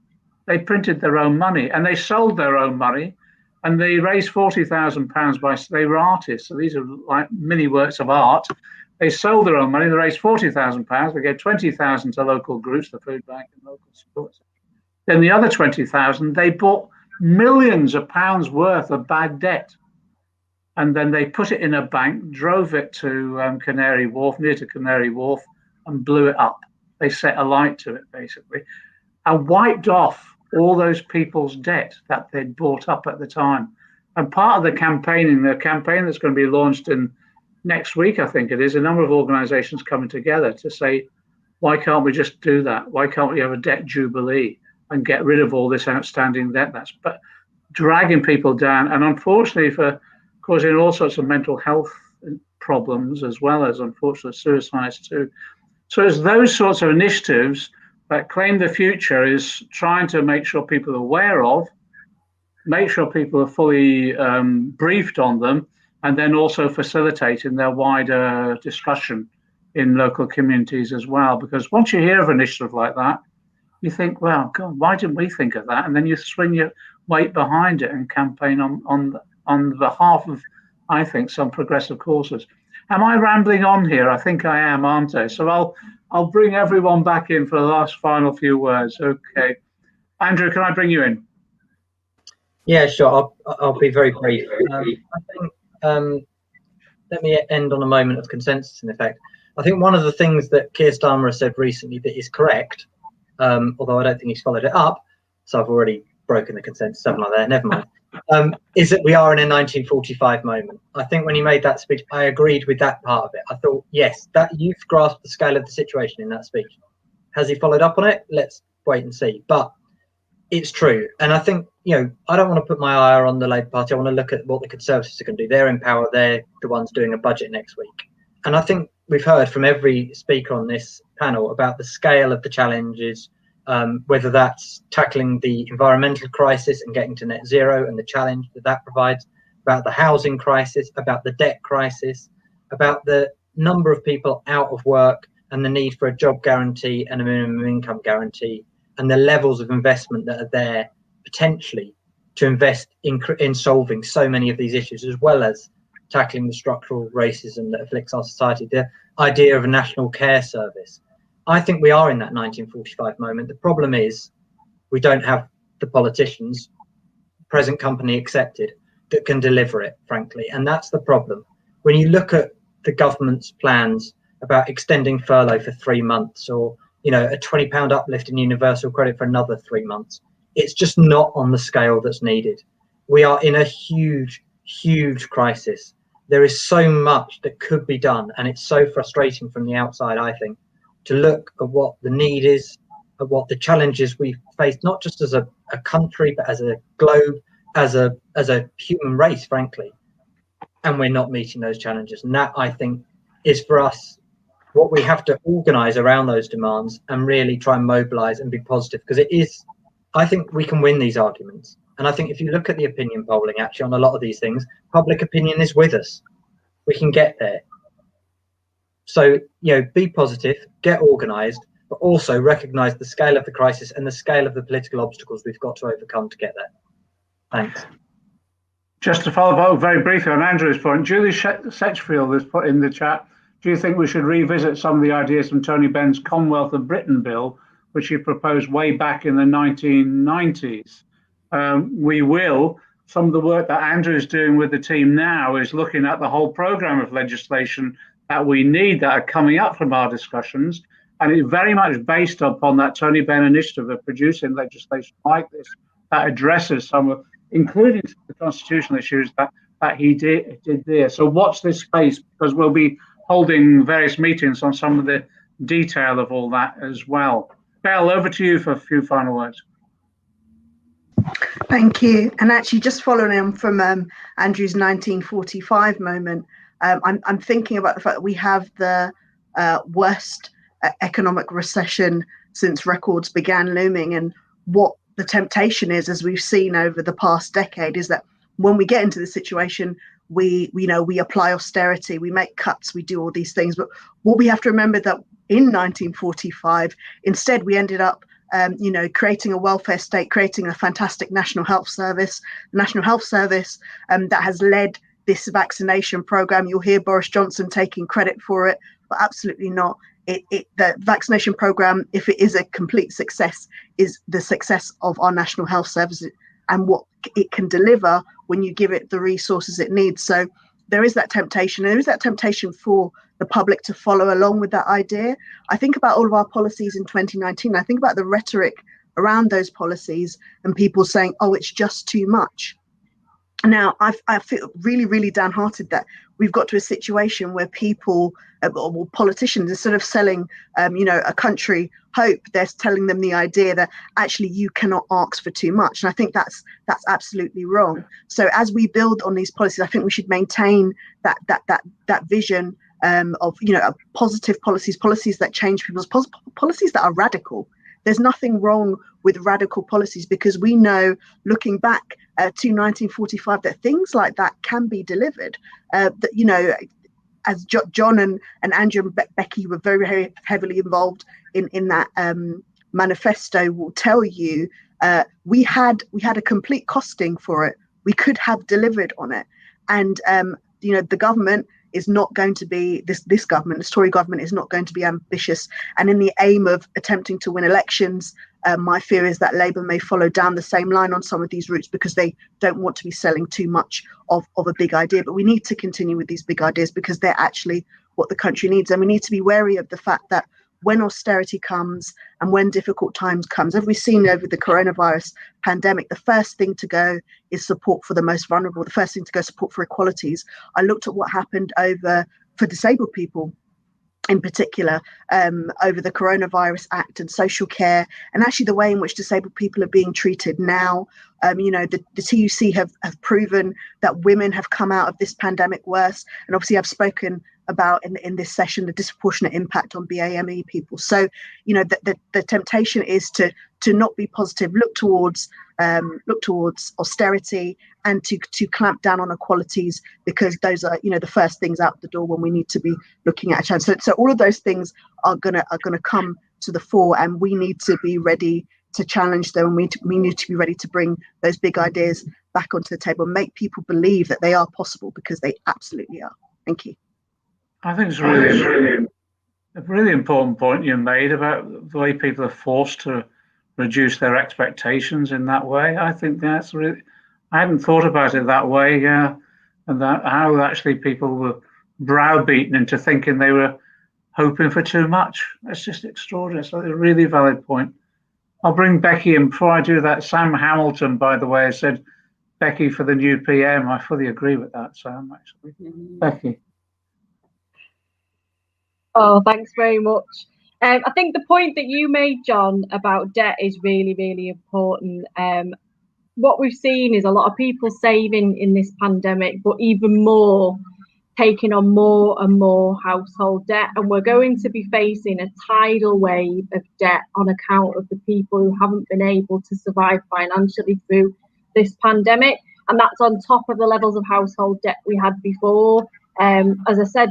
They printed their own money and they sold their own money, and they raised £40,000 they were artists. So these are like mini works of art. They sold their own money, they raised £40,000, they gave 20,000 to local groups, the food bank and local supports. Then the other 20,000, they bought millions of pounds worth of bad debt. And then they put it in a bank, drove it to Canary Wharf, near to Canary Wharf, and blew it up. They set a light to it, basically, and wiped off all those people's debt that they'd bought up at the time. And part of the campaign that's going to be launched in next week, I think it is, a number of organisations coming together to say, why can't we just do that? Why can't we have a debt jubilee and get rid of all this outstanding debt that's dragging people down, and unfortunately for causing all sorts of mental health problems, as well as unfortunately suicides too. So it's those sorts of initiatives that Claim the Future is trying to make sure people are aware of, make sure people are fully briefed on them, and then also facilitating their wider discussion in local communities as well. Because once you hear of an initiative like that, you think, well, God, why didn't we think of that? And then you swing your weight behind it and campaign on behalf of, I think, some progressive causes. Am I rambling on here? I think I am, aren't I? So I'll bring everyone back in for the last final few words. Okay. Andrew, can I bring you in? Yeah, sure. I'll be very brief. I think, let me end on a moment of consensus, in effect. I think one of the things that Keir Starmer has said recently that is correct, although I don't think he's followed it up, so I've already broken the consensus, something like that, never mind, is that we are in a 1945 moment. I think when he made that speech, I agreed with that part of it. I thought, yes, that you've grasped the scale of the situation in that speech. Has he followed up on it? Let's wait and see. But it's true. And I think, I don't want to put my eye on the Labour Party. I want to look at what the Conservatives are going to do. They're in power. They're the ones doing a budget next week. And I think we've heard from every speaker on this panel about the scale of the challenges, whether that's tackling the environmental crisis and getting to net zero and the challenge that provides, about the housing crisis, about the debt crisis, about the number of people out of work and the need for a job guarantee and a minimum income guarantee, and the levels of investment that are there potentially to invest in solving so many of these issues, as well as tackling the structural racism that afflicts our society, the idea of a national care service. I think we are in that 1945 moment. The problem is we don't have the politicians, present company accepted, that can deliver it, frankly. And that's the problem. When you look at the government's plans about extending furlough for 3 months, or a £20 uplift in universal credit for another 3 months, it's just not on the scale that's needed. We are in a huge, huge crisis. There is so much that could be done, and it's so frustrating from the outside, I think, to look at what the need is, at what the challenges we face, not just as a country, but as a globe, as a human race, frankly, and we're not meeting those challenges. And that, I think, is for us what we have to organise around those demands and really try and mobilise and be positive, because it is, I think we can win these arguments. And I think if you look at the opinion polling actually on a lot of these things, public opinion is with us. We can get there. So, you know, be positive, get organised, but also recognise the scale of the crisis and the scale of the political obstacles we've got to overcome to get there. Thanks. Just to follow up very briefly on Andrew's point, Julie Setchfield has put in the chat, do you think we should revisit some of the ideas from Tony Benn's Commonwealth of Britain bill, which he proposed way back in the 1990s? We will. Some of the work that Andrew's doing with the team now is looking at the whole programme of legislation that we need that are coming up from our discussions. And it's very much based upon that Tony Benn initiative of producing legislation like this that addresses some of, including the constitutional issues that he did there. So watch this space, because we'll be holding various meetings on some of the detail of all that as well. Belle, over to you for a few final words. Thank you. And actually, just following on from Andrew's 1945 moment, I'm thinking about the fact that we have the worst economic recession since records began looming, and what the temptation is, as we've seen over the past decade, is that when we get into the situation, we apply austerity, we make cuts, we do all these things. But what we have to remember that in 1945, instead we ended up creating a welfare state, creating a fantastic national health service, that has led this vaccination program. You'll hear Boris Johnson taking credit for it, but absolutely not. The vaccination program, if it is a complete success, is the success of our national health service and what it can deliver when you give it the resources it needs. So there is that temptation, and there is that temptation for the public to follow along with that idea. I think about all of our policies in 2019. I think about the rhetoric around those policies and people saying, oh, it's just too much. Now, I feel really, really downhearted that we've got to a situation where people, or politicians, instead of selling, a country hope, they're telling them the idea that actually you cannot ask for too much. And I think that's absolutely wrong. So as we build on these policies, I think we should maintain that vision of positive policies that change people's policies that are radical. There's nothing wrong with radical policies, because we know, looking back to 1945, that things like that can be delivered. As John and Andrew and Becky were very, very heavily involved in that manifesto, will tell you we had a complete costing for it. We could have delivered on it, and the government is not going to be this government, this Tory government, is not going to be ambitious. And in the aim of attempting to win elections, my fear is that Labour may follow down the same line on some of these routes, because they don't want to be selling too much of a big idea. But we need to continue with these big ideas, because they're actually what the country needs. And we need to be wary of the fact that when austerity comes and when difficult times comes, as we've seen over the coronavirus pandemic, the first thing to go is support for the most vulnerable. The first thing to go, support for equalities. I looked at what happened for disabled people in particular, over the Coronavirus Act and social care, and actually the way in which disabled people are being treated now. The TUC have proven that women have come out of this pandemic worse. And obviously I've spoken about in this session the disproportionate impact on BAME people. So, the temptation is to not be positive, look towards austerity, and to clamp down on inequalities, because those are the first things out the door when we need to be looking at a chance. So all of those things are gonna come to the fore, and we need to be ready to challenge them. We need to be ready to bring those big ideas back onto the table, make people believe that they are possible, because they absolutely are. Thank you. I think it's a really important point you made about the way people are forced to reduce their expectations in that way. I think that's really, I hadn't thought about it that way, and that how actually people were browbeaten into thinking they were hoping for too much. That's just extraordinary. It's a really valid point. I'll bring Becky in. Before I do that, Sam Hamilton, by the way, said Becky for the new PM. I fully agree with that, Sam, actually. Becky. Oh, thanks very much. I think the point that you made, John, about debt is really, really important. what we've seen is a lot of people saving in this pandemic, but even more taking on more and more household debt, and we're going to be facing a tidal wave of debt on account of the people who haven't been able to survive financially through this pandemic, and that's on top of the levels of household debt we had before. As I said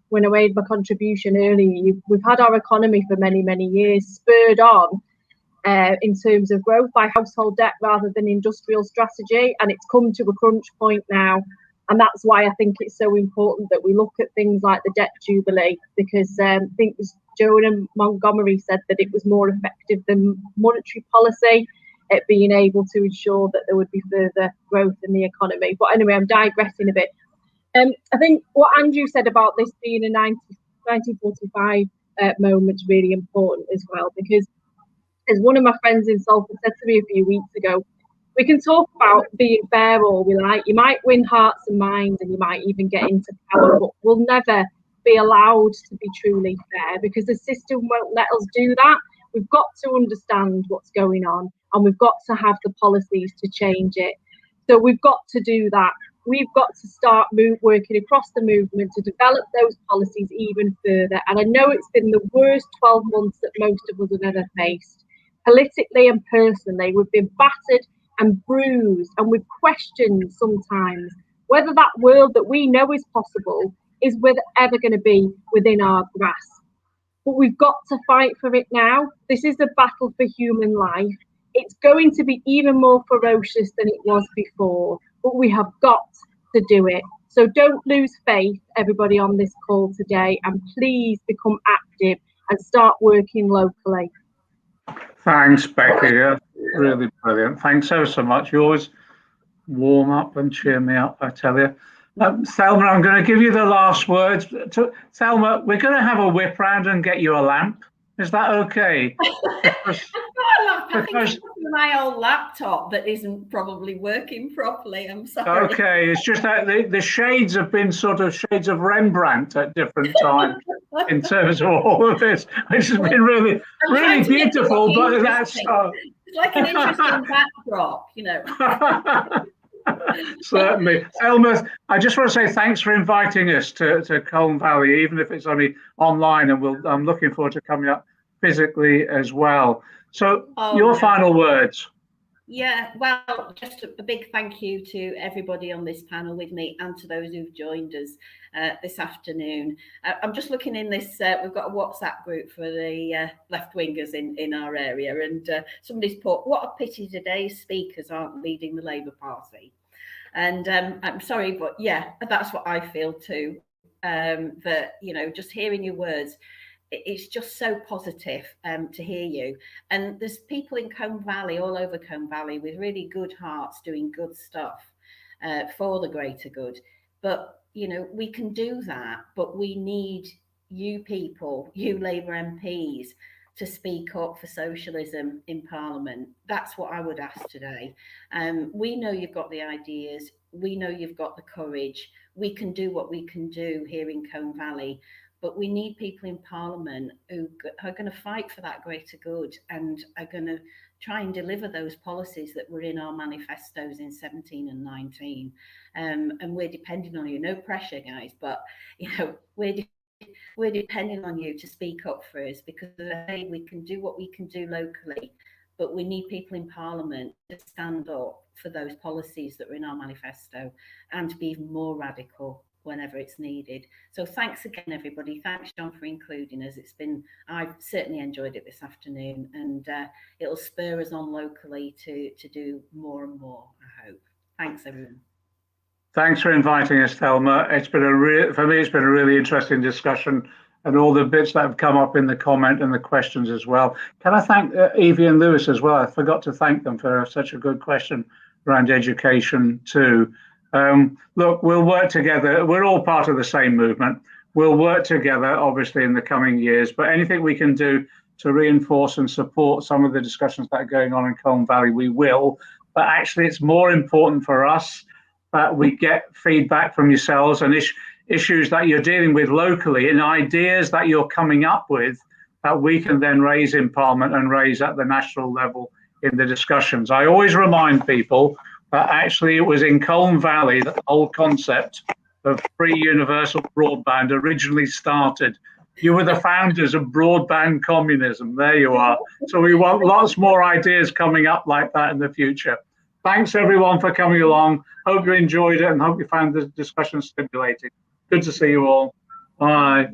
when I made my contribution earlier, we've had our economy for many years spurred on in terms of growth by household debt rather than industrial strategy, and it's come to a crunch point now. And that's why I think it's so important that we look at things like the debt jubilee, because I think it was Jonah Montgomery said that it was more effective than monetary policy at being able to ensure that there would be further growth in the economy. But anyway, I'm digressing a bit. I think what Andrew said about this being a 1945 moment is really important as well, because as one of my friends in Salford said to me a few weeks ago, we can talk about being fair all we like. You might win hearts and minds and you might even get into power, but we'll never be allowed to be truly fair because the system won't let us do that. We've got to understand what's going on and we've got to have the policies to change it. So we've got to do that. We've got to start working across the movement to develop those policies even further. And I know it's been the worst 12 months that most of us have ever faced. Politically and personally, we've been battered and bruised, and we've questioned sometimes whether that world that we know is possible is ever going to be within our grasp. But we've got to fight for it now. This is a battle for human life. It's going to be even more ferocious than it was before, but we have got to do it. So don't lose faith, everybody on this call today, and please become active and start working locally. Thanks, Becky. Yeah, really brilliant. Thanks ever so much. You always warm up and cheer me up, I tell you. Thelma, I'm going to give you the last words. Thelma, we're going to have a whip round and get you a lamp. Is that okay? I think it's my old laptop that isn't probably working properly. I'm sorry. Okay, it's just that the shades have been sort of shades of Rembrandt at different times in terms of all of this, which has been really beautiful. But that's it's like an interesting backdrop, you know. Certainly. Thelma, I just want to say thanks for inviting us to Colne Valley, even if it's only online, and I'm looking forward to coming up physically as well. So your final words. Yeah, well, just a big thank you to everybody on this panel with me and to those who've joined us this afternoon. I'm just looking in this, we've got a WhatsApp group for the left-wingers in our area, and somebody's put, what a pity today's speakers aren't leading the Labour Party. And I'm sorry, but yeah, that's what I feel too, that, you know, just hearing your words, it's just so positive to hear you. And there's people in Colne Valley, all over Colne Valley, with really good hearts doing good stuff for the greater good. But, you know, we can do that, but we need you people, you Labour MPs, to speak up for socialism in Parliament. That's what I would ask today. We know you've got the ideas. We know you've got the courage. We can do what we can do here in Colne Valley. But we need people in Parliament who are going to fight for that greater good and are going to try and deliver those policies that were in our manifestos in 17 and 19. And we're depending on you. No pressure, guys, but you know, we're depending on you to speak up for us, because we can do what we can do locally, but we need people in Parliament to stand up for those policies that were in our manifesto and to be even more radical whenever it's needed. So thanks again, everybody. Thanks, John, for including us. I've certainly enjoyed it this afternoon, and it'll spur us on locally to do more and more, I hope. Thanks, everyone. Thanks for inviting us, Thelma. It's been for me, it's been a really interesting discussion, and all the bits that have come up in the comment and the questions as well. Can I thank Evie and Lewis as well? I forgot to thank them for such a good question around education too. Look, we'll work together. We're all part of the same movement. We'll work together, obviously, in the coming years, but anything we can do to reinforce and support some of the discussions that are going on in Colne Valley, we will. But actually, it's more important for us that we get feedback from yourselves and issues that you're dealing with locally and ideas that you're coming up with that we can then raise in Parliament and raise at the national level in the discussions. I always remind people that actually it was in Colne Valley that the whole concept of free universal broadband originally started. You were the founders of broadband communism. There you are. So we want lots more ideas coming up like that in the future. Thanks everyone for coming along. Hope you enjoyed it and hope you found the discussion stimulating. Good to see you all. Bye.